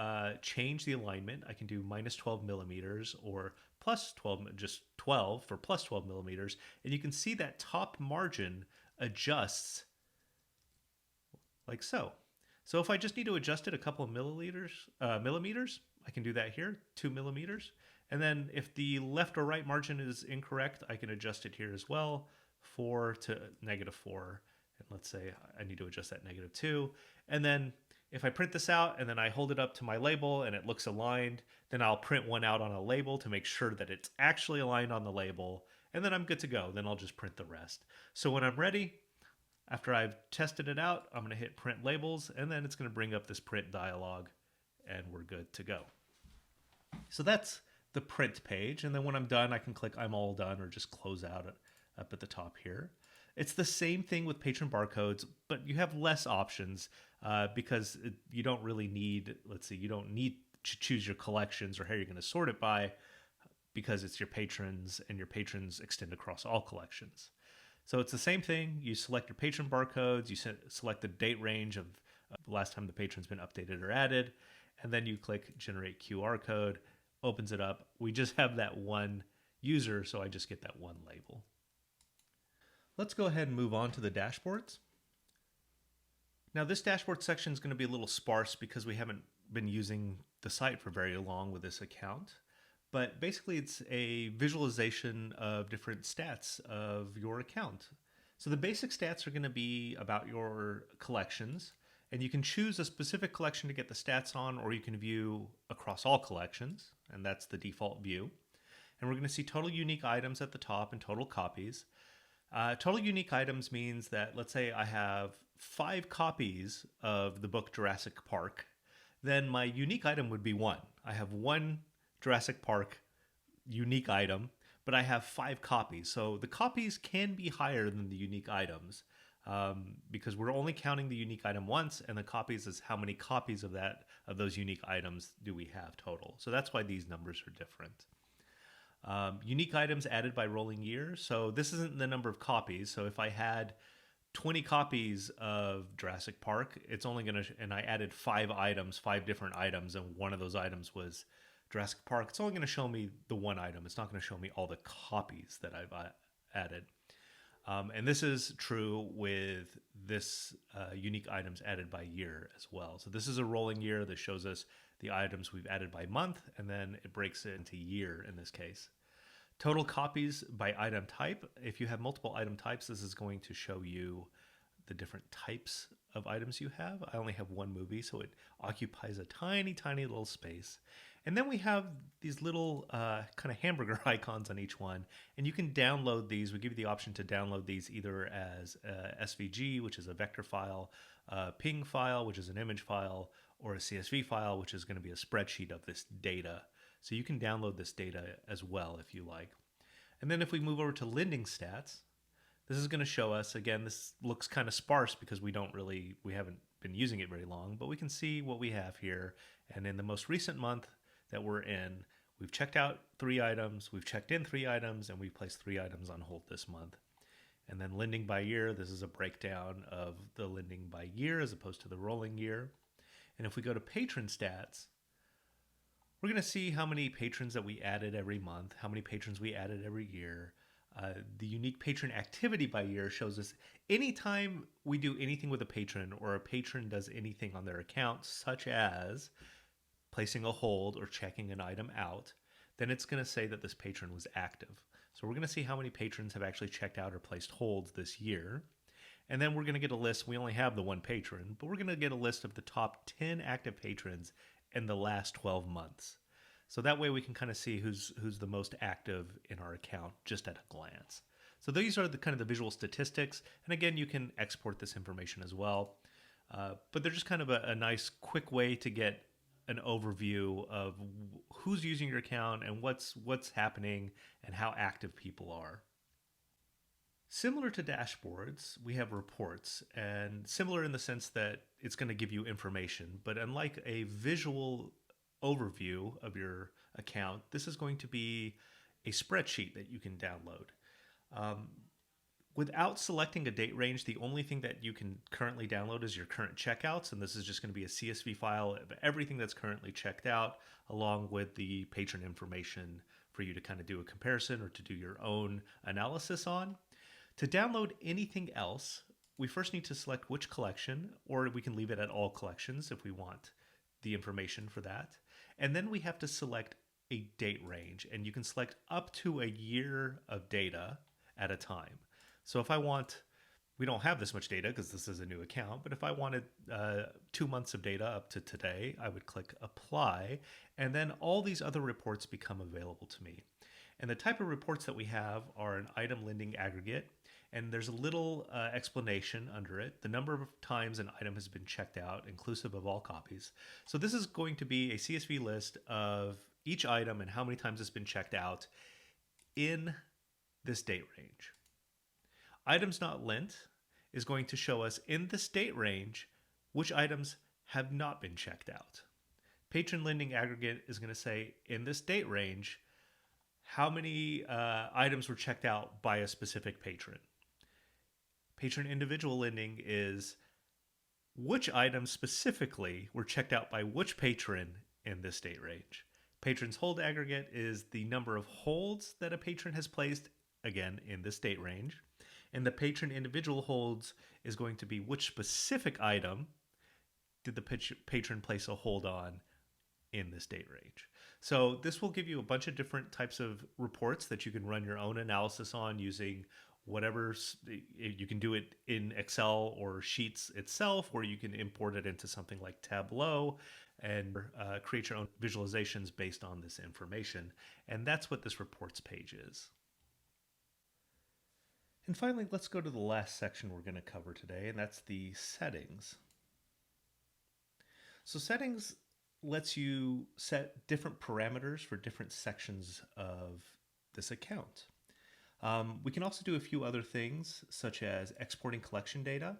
change the alignment, I can do minus 12 millimeters or plus 12, just 12 for plus 12 millimeters. And you can see that top margin adjusts like so. So if I just need to adjust it a couple of millimeters, I can do that here, 2 millimeters. And then if the left or right margin is incorrect, I can adjust it here as well, 4 to -4. And let's say I need to adjust that -2. And then if I print this out and then I hold it up to my label and it looks aligned, then I'll print one out on a label to make sure that it's actually aligned on the label. And then I'm good to go. Then I'll just print the rest. So when I'm ready, after I've tested it out, I'm going to hit print labels, and then it's going to bring up this print dialog, and we're good to go. So that's the print page. And then when I'm done, I can click I'm all done or just close out up at the top here. It's the same thing with patron barcodes, but you have less options because you don't really need, let's see, you don't need to choose your collections or how you're going to sort it by, because it's your patrons and your patrons extend across all collections. So it's the same thing. You select your patron barcodes, you select the date range of the last time the patron's been updated or added, and then you click generate QR code, opens it up. We just have that one user, so I just get that one label. Let's go ahead and move on to the dashboards. Now this dashboard section is going to be a little sparse because we haven't been using the site for very long with this account. But basically it's a visualization of different stats of your account. So the basic stats are going to be about your collections, and you can choose a specific collection to get the stats on, or you can view across all collections, and that's the default view. And we're going to see total unique items at the top and total copies. Total unique items means that, let's say I have 5 copies of the book Jurassic Park, then my unique item would be 1. I have 1 Jurassic Park unique item, but I have 5 copies. So the copies can be higher than the unique items because we're only counting the unique item once, and the copies is how many copies of those unique items do we have total. So that's why these numbers are different. Unique items added by rolling year. So this isn't the number of copies. So if I had 20 copies of Jurassic Park, it's only going to, and I added 5 items, 5 different items, and one of those items was Jurassic Park, it's only going to show me the one item. It's not going to show me all the copies that I've added. And this is true with this unique items added by year as well. So this is a rolling year that shows us the items we've added by month, and then it breaks it into year in this case. Total copies by item type. If you have multiple item types, this is going to show you the different types of items you have. I only have one movie, so it occupies a tiny, tiny little space. And then we have these little kind of hamburger icons on each one, and you can download these. We give you the option to download these either as SVG, which is a vector file, a PNG file, which is an image file, or a CSV file, which is going to be a spreadsheet of this data. So you can download this data as well if you like. And then if we move over to lending stats, this is going to show us, again, this looks kind of sparse because we haven't been using it very long, but we can see what we have here. And in the most recent month that we're in, we've checked out 3 items, we've checked in 3 items, and we've placed 3 items on hold this month. And then lending by year, this is a breakdown of the lending by year as opposed to the rolling year. And if we go to patron stats, we're going to see how many patrons that we added every month, how many patrons we added every year. The unique patron activity by year shows us anytime we do anything with a patron or a patron does anything on their account, such as placing a hold or checking an item out, then it's going to say that this patron was active. So we're going to see how many patrons have actually checked out or placed holds this year. And then we're going to get a list. We only have the 1 patron, but we're going to get a list of the top 10 active patrons in the last 12 months. So that way we can kind of see who's the most active in our account just at a glance. So these are the kind of the visual statistics. And again, you can export this information as well. But they're just kind of a nice quick way to get an overview of who's using your account and what's happening and how active people are. Similar to dashboards, we have reports, and similar in the sense that it's going to give you information, but unlike a visual overview of your account, this is going to be a spreadsheet that you can download. Without selecting a date range, the only thing that you can currently download is your current checkouts, and this is just going to be a CSV file of everything that's currently checked out, along with the patron information for you to kind of do a comparison or to do your own analysis on. To download anything else, we first need to select which collection, or we can leave it at all collections if we want the information for that. And then we have to select a date range, and you can select up to a year of data at a time. So if I want, we don't have this much data because this is a new account, but if I wanted 2 months of data up to today, I would click apply, and then all these other reports become available to me. And the type of reports that we have are an item lending aggregate, and there's a little explanation under it, the number of times an item has been checked out, inclusive of all copies. So this is going to be a CSV list of each item and how many times it's been checked out in this date range. Items not lent is going to show us in this date range which items have not been checked out. Patron lending aggregate is going to say in this date range how many items were checked out by a specific patron. Patron individual lending is which items specifically were checked out by which patron in this date range. Patron's hold aggregate is the number of holds that a patron has placed, again, in this date range. And the patron individual holds is going to be which specific item did the patron place a hold on in this date range. So this will give you a bunch of different types of reports that you can run your own analysis on using whatever. You can do it in Excel or Sheets itself, or you can import it into something like Tableau and create your own visualizations based on this information. And that's what this reports page is. And finally, let's go to the last section we're going to cover today, and that's the settings. So settings lets you set different parameters for different sections of this account. We can also do a few other things, such as exporting collection data.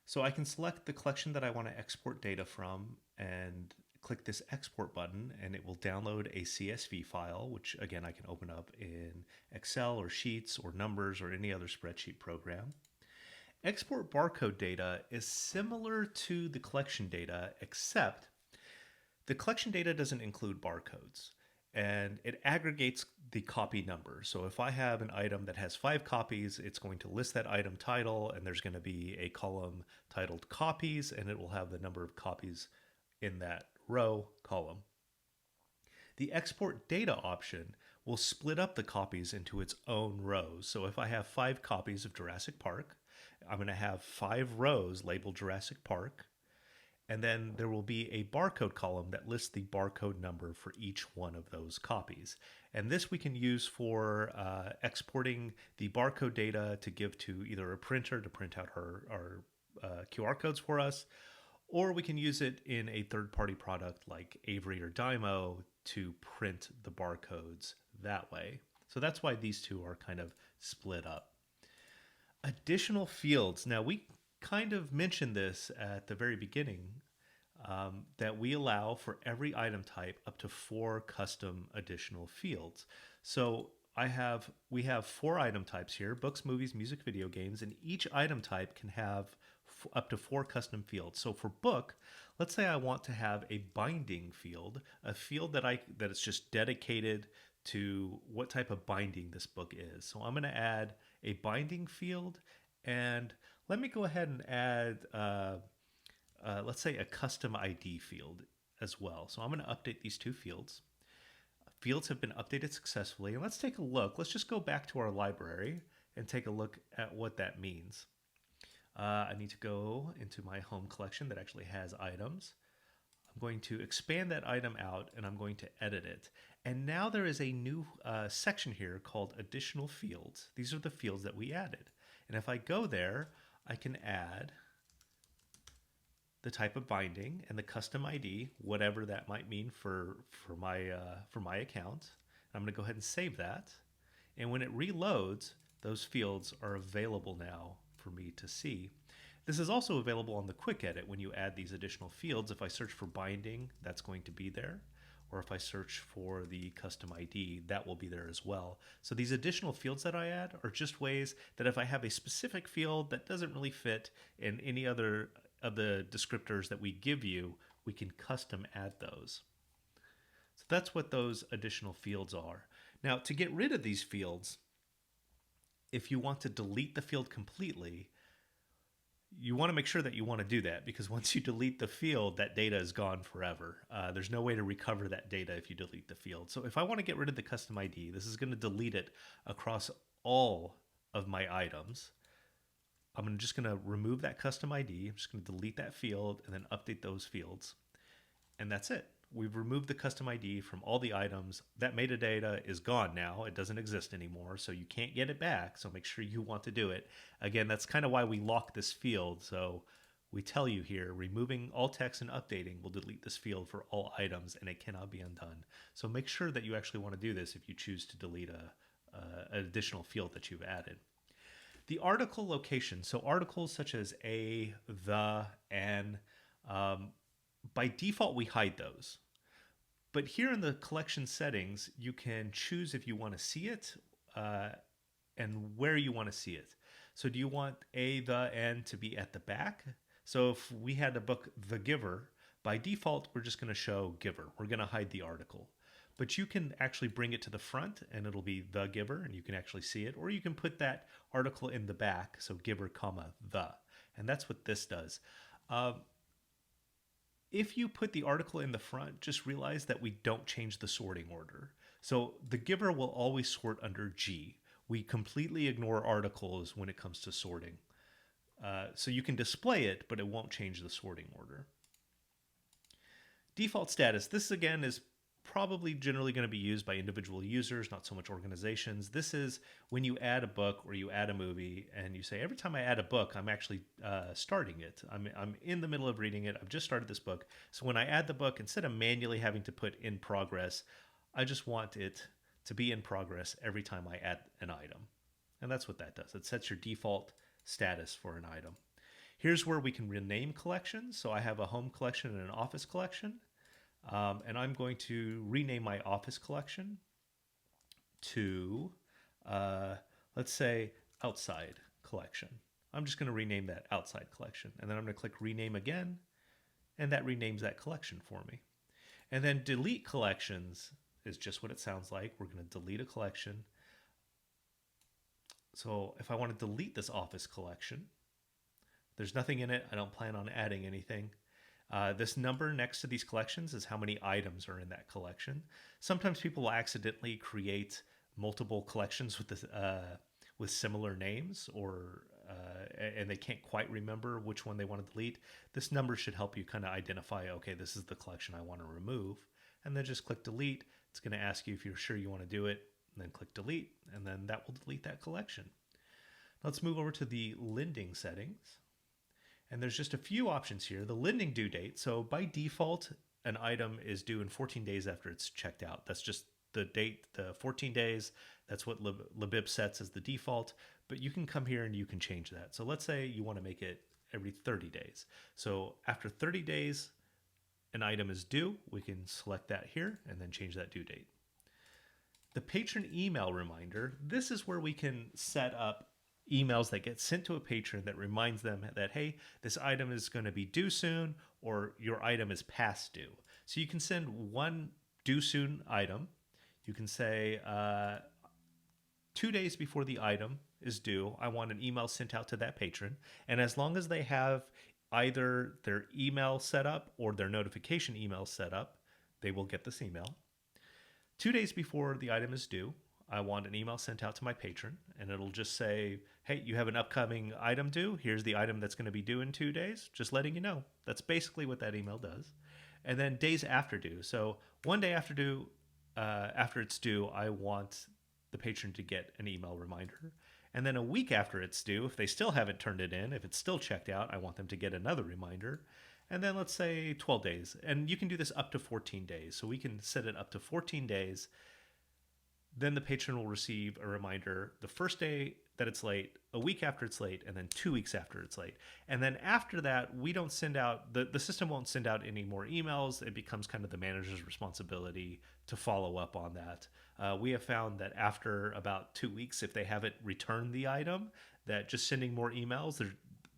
So I can select the collection that I want to export data from and click this export button, and it will download a CSV file, which again I can open up in Excel or Sheets or Numbers or any other spreadsheet program. Export barcode data is similar to the collection data, except the collection data doesn't include barcodes, and it aggregates the copy number. So if I have an item that has 5 copies, it's going to list that item title, and there's going to be a column titled copies, and it will have the number of copies in that row column. The export data option will split up the copies into its own rows. So if I have 5 copies of Jurassic Park, I'm going to have 5 rows labeled Jurassic Park, and then there will be a barcode column that lists the barcode number for each one of those copies. And this we can use for exporting the barcode data to give to either a printer to print out our QR codes for us, or we can use it in a third-party product like Avery or Dymo to print the barcodes that way. So that's why these two are kind of split up. Additional fields. Now, we kind of mentioned this at the very beginning, that we allow for every item type up to 4 custom additional fields. So we have 4 item types here: books, movies, music, video games, and each item type can have up to 4 custom fields. So for book, let's say I want to have a binding field, a field that is just dedicated to what type of binding this book is. So I'm going to add a binding field, and let me go ahead and add, let's say, a custom ID field as well. So I'm going to update these 2 fields. Fields have been updated successfully, and let's take a look. Let's just go back to our library and take a look at what that means. I need to go into my home collection that actually has items. I'm going to expand that item out, and I'm going to edit it. And now there is a new section here called additional fields. These are the fields that we added. And if I go there, I can add the type of binding, and the custom ID, whatever that might mean for my account. I'm going to go ahead and save that. And when it reloads, those fields are available now for me to see. This is also available on the quick edit when you add these additional fields. If I search for binding, that's going to be there. Or if I search for the custom ID, that will be there as well. So these additional fields that I add are just ways that if I have a specific field that doesn't really fit in any other of the descriptors that we give you, we can custom add those. So that's what those additional fields are. Now, to get rid of these fields, if you want to delete the field completely, you want to make sure that you want to do that, because once you delete the field, that data is gone forever. There's no way to recover that data if you delete the field. So if I want to get rid of the custom ID, this is going to delete it across all of my items. I'm just going to remove that custom ID. I'm just going to delete that field and then update those fields. And that's it. We've removed the custom ID from all the items. That metadata is gone now. It doesn't exist anymore, so you can't get it back. So make sure you want to do it. Again, that's kind of why we lock this field. So we tell you here, removing all text and updating will delete this field for all items, and it cannot be undone. So make sure that you actually want to do this if you choose to delete an additional field that you've added. The article location, so articles such as a, the, an, by default we hide those. But here in the collection settings, you can choose if you want to see it and where you want to see it. So do you want a, the, and to be at the back? So if we had a book, The Giver, by default, we're just going to show Giver. We're going to hide the article. But you can actually bring it to the front and it'll be The Giver and you can actually see it. Or you can put that article in the back, so Giver, comma, the. And that's what this does. If you put the article in the front, just realize that we don't change the sorting order. So the Giver will always sort under G. We completely ignore articles when it comes to sorting. So you can display it, but it won't change the sorting order. Default status. This again is probably generally going to be used by individual users, not so much organizations. This is when you add a book or you add a movie and you say, every time I add a book, I'm actually starting it. I'm in the middle of reading it. I've just started this book. So when I add the book, instead of manually having to put in progress, I just want it to be in progress every time I add an item. And that's what that does. It sets your default status for an item. Here's where we can rename collections. So I have a home collection and an office collection. And I'm going to rename my office collection to, let's say, outside collection. I'm just going to rename that outside collection. And then I'm going to click rename again. And that renames that collection for me. And then delete collections is just what it sounds like. We're going to delete a collection. So if I want to delete this office collection, there's nothing in it. I don't plan on adding anything. This number next to these collections is how many items are in that collection. Sometimes people will accidentally create multiple collections with similar names, and they can't quite remember which one they want to delete. This number should help you kind of identify, okay, this is the collection I want to remove, and then just click delete. It's going to ask you if you're sure you want to do it, and then click delete, and then that will delete that collection. Let's move over to the lending settings. And there's just a few options here. The lending due date. So by default, an item is due in 14 days after it's checked out. That's just the date, the 14 days. That's what Libib sets as the default. But you can come here and you can change that. So let's say you want to make it every 30 days. So after 30 days, an item is due. We can select that here and then change that due date. The patron email reminder. This is where we can set up emails that get sent to a patron that reminds them that, hey, this item is going to be due soon, or your item is past due. So you can send one due soon item. You can say 2 days before the item is due, I want an email sent out to that patron. And as long as they have either their email set up or their notification email set up, they will get this email. 2 days before the item is due, I want an email sent out to my patron, and it'll just say, hey, you have an upcoming item due. Here's the item that's going to be due in 2 days. Just letting you know. That's basically what that email does. And then days after due. So 1 day after due, after it's due, I want the patron to get an email reminder. And then a week after it's due, if they still haven't turned it in, if it's still checked out, I want them to get another reminder. and then let's say 12 days. And you can do this up to 14 days. So we can set it up to 14 days. Then the patron will receive a reminder the first day that it's late, a week after it's late, and then 2 weeks after it's late. And then after that, we don't send out, the system won't send out any more emails. It becomes kind of the manager's responsibility to follow up on that. We have found that after about 2 weeks, if they haven't returned the item, that just sending more emails,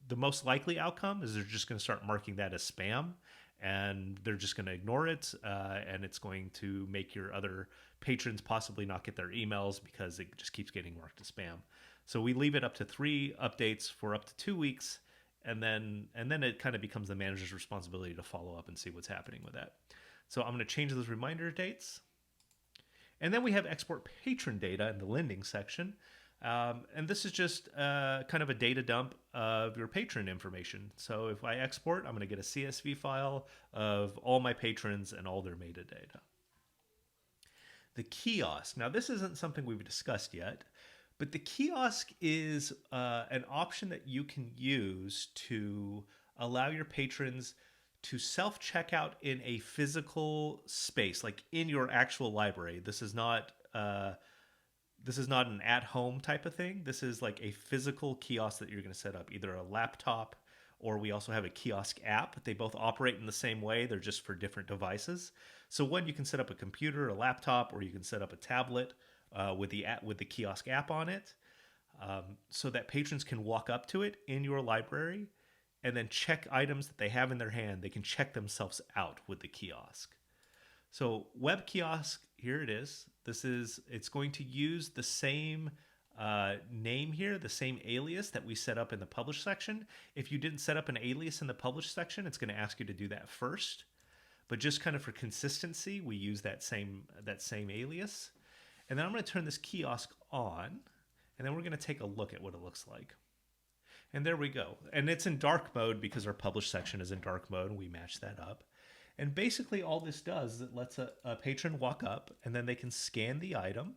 the most likely outcome is they're just going to start marking that as spam, and they're just going to ignore it, and it's going to make your other patrons possibly not get their emails because it just keeps getting marked as spam. So we leave it up to 3 updates for up to 2 weeks, and then it kind of becomes the manager's responsibility to follow up and see what's happening with that. So I'm going to change those reminder dates. And then we have export patron data in the lending section. And this is just kind of a data dump of your patron information. So if I export, I'm going to get a CSV file of all my patrons and all their metadata. The kiosk. Now, this isn't something we've discussed yet, but the kiosk is an option that you can use to allow your patrons to self-checkout in a physical space, like in your actual library. This is not an at-home type of thing. This is like a physical kiosk that you're going to set up, either a laptop, or we also have a kiosk app. They both operate in the same way. They're just for different devices. So one, you can set up a computer, a laptop, or you can set up a tablet with the kiosk app on it, so that patrons can walk up to it in your library and then check items that they have in their hand. They can check themselves out with the kiosk. So web kiosk, here it is. It's going to use the same name here, the same alias that we set up in the publish section. If you didn't set up an alias in the publish section, it's going to ask you to do that first. But just kind of for consistency, we use that same alias. And then I'm going to turn this kiosk on, and then we're going to take a look at what it looks like. And there we go. And it's in dark mode because our publish section is in dark mode, and we match that up. And basically all this does is it lets a patron walk up, and then they can scan the item,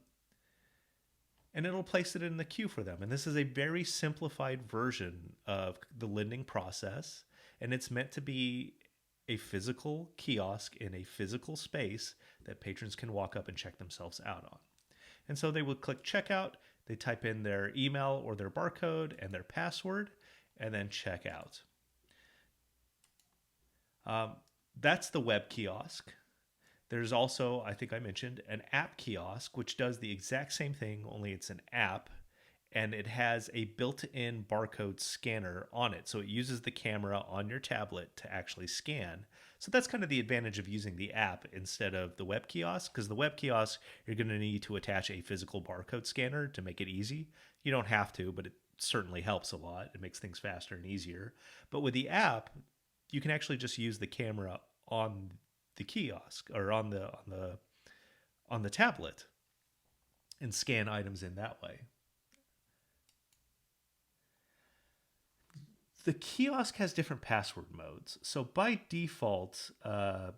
and it'll place it in the queue for them. And this is a very simplified version of the lending process, and it's meant to be a physical kiosk in a physical space that patrons can walk up and check themselves out on. And so they would click checkout, they type in their email or their barcode and their password, and then check out. That's the web kiosk. There's also, I think I mentioned, an app kiosk, which does the exact same thing, only it's an app, and it has a built-in barcode scanner on it. So it uses the camera on your tablet to actually scan. So that's kind of the advantage of using the app instead of the web kiosk, because the web kiosk, you're going to need to attach a physical barcode scanner to make it easy. You don't have to, but it certainly helps a lot. It makes things faster and easier. But with the app, you can actually just use the camera on the kiosk or on the tablet and scan items in that way. The kiosk has different password modes. So by default, by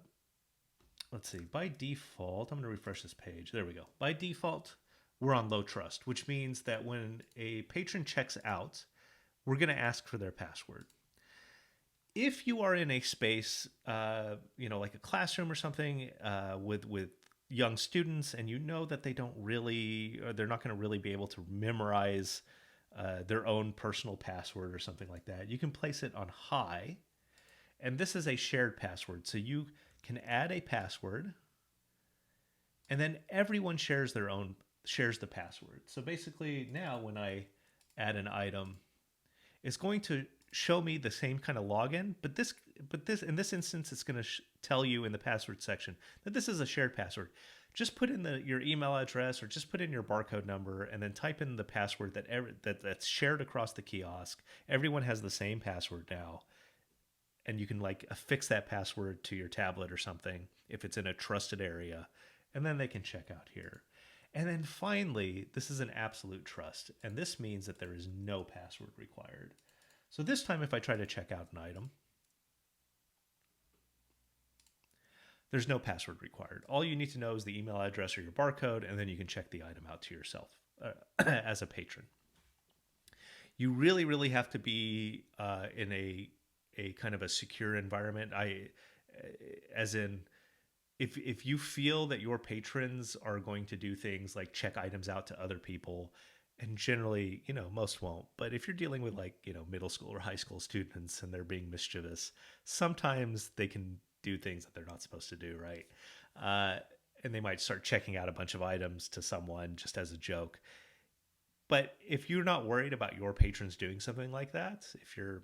default, I'm going to refresh this page. There we go. By default, we're on low trust, which means that when a patron checks out, we're going to ask for their password. If you are in a space, like a classroom or something, with young students, and you know that they're not going to really be able to memorize their own personal password or something like that, you can place it on high. And this is a shared password. So you can add a password, and then everyone shares the password. So basically now when I add an item, it's going to show me the same kind of login, but in this instance, it's going to tell you in the password section that this is a shared password. Just put in your email address or just put in your barcode number and then type in the password that's shared across the kiosk. Everyone has the same password now, and you can affix that password to your tablet or something if it's in a trusted area, and then they can check out here. And then finally, this is an absolute trust, and this means that there is no password required. So this time, if I try to check out an item, there's no password required. All you need to know is the email address or your barcode, and then you can check the item out to yourself as a patron. You really, really have to be in a a kind of a secure environment. As in, if you feel that your patrons are going to do things like check items out to other people, and generally, most won't, but if you're dealing with like, middle school or high school students and they're being mischievous, sometimes they can do things that they're not supposed to do, right? And they might start checking out a bunch of items to someone just as a joke. But if you're not worried about your patrons doing something like that, if you're,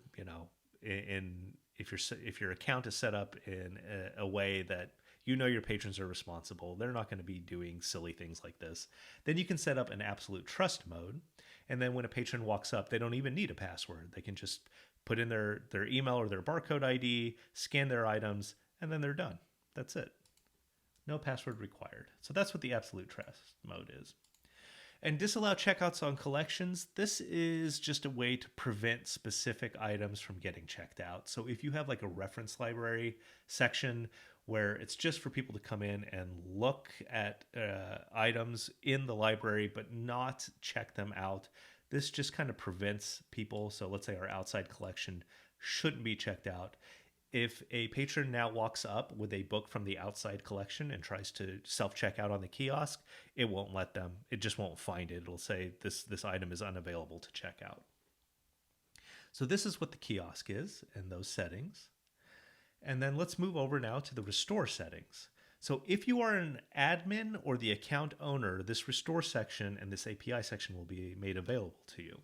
if your account is set up in a way that your patrons are responsible, they're not going to be doing silly things like this, then you can set up an absolute trust mode. And then when a patron walks up, they don't even need a password. They can just put in their email or their barcode ID, scan their items, and then they're done. That's it. No password required. So that's what the absolute trust mode is. And disallow checkouts on collections. This is just a way to prevent specific items from getting checked out. So if you have like a reference library section where it's just for people to come in and look at items in the library but not check them out, this just kind of prevents people. So let's say our outside collection shouldn't be checked out. If a patron now walks up with a book from the outside collection and tries to self-check out on the kiosk, it won't let them. It just won't find it. It'll say this item is unavailable to check out. So this is what the kiosk is and those settings. And then let's move over now to the restore settings. So if you are an admin or the account owner, this restore section and this API section will be made available to you.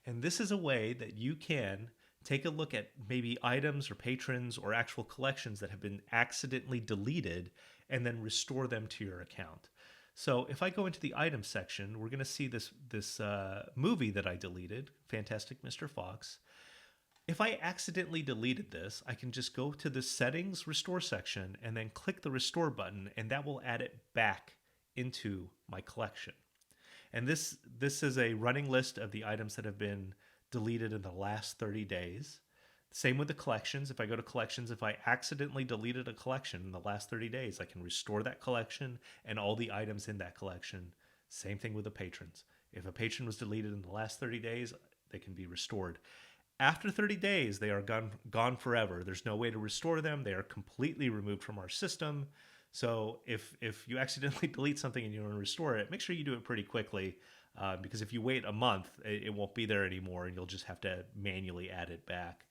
And this is a way that you can take a look at maybe items or patrons or actual collections that have been accidentally deleted and then restore them to your account. So if I go into the items section, we're going to see this movie that I deleted, Fantastic Mr. Fox. If I accidentally deleted this, I can just go to the settings restore section and then click the restore button, and that will add it back into my collection. And this is a running list of the items that have been deleted in the last 30 days. Same with the collections. If I go to collections, if I accidentally deleted a collection in the last 30 days, I can restore that collection and all the items in that collection. Same thing with the patrons. If a patron was deleted in the last 30 days, they can be restored. After 30 days, they are gone forever. There's no way to restore them. They are completely removed from our system. So if you accidentally delete something and you want to restore it, make sure you do it pretty quickly. Because if you wait a month, it won't be there anymore, and you'll just have to manually add it back.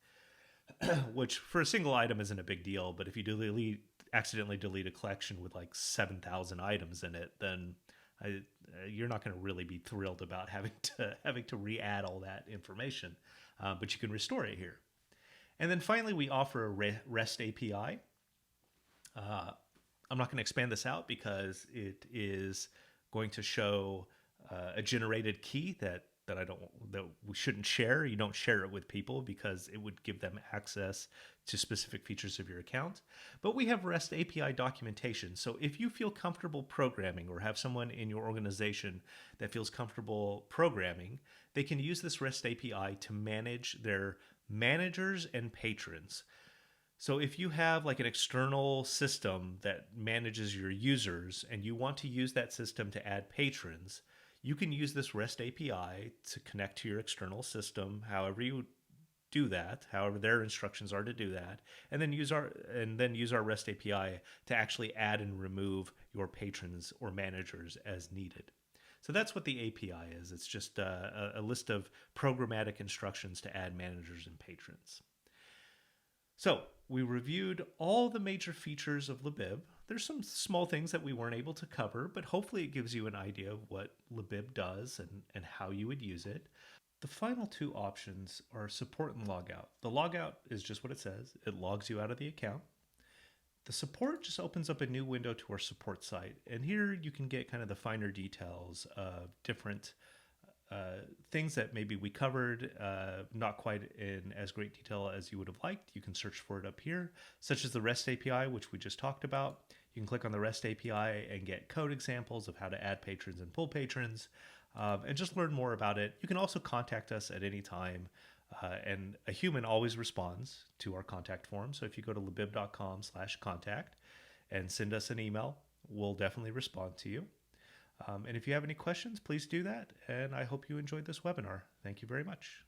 Which for a single item isn't a big deal, but if you accidentally delete a collection with like 7,000 items in it, then you're not going to really be thrilled about having to re-add all that information. But you can restore it here. And then finally, we offer a REST API. I'm not going to expand this out because it is going to show a generated key that we shouldn't share. You don't share it with people because it would give them access to specific features of your account. But we have REST API documentation. So if you feel comfortable programming or have someone in your organization that feels comfortable programming, they can use this REST API to manage their managers and patrons. So if you have like an external system that manages your users and you want to use that system to add patrons, you can use this REST API to connect to your external system, however you do that, however their instructions are to do that, and then use our REST API to actually add and remove your patrons or managers as needed. So that's what the API is. It's just a list of programmatic instructions to add managers and patrons. So we reviewed all the major features of Libib. There's some small things that we weren't able to cover, but hopefully it gives you an idea of what Libib does and how you would use it. The final two options are support and logout. The logout is just what it says. It logs you out of the account. The support just opens up a new window to our support site. And here you can get kind of the finer details of different things that maybe we covered, not quite in as great detail as you would have liked. You can search for it up here, such as the REST API, which we just talked about. You can click on the REST API and get code examples of how to add patrons and pull patrons, and just learn more about it. You can also contact us at any time, and a human always responds to our contact form. So if you go to libib.com/contact and send us an email, we'll definitely respond to you. And if you have any questions, please do that. And I hope you enjoyed this webinar. Thank you very much.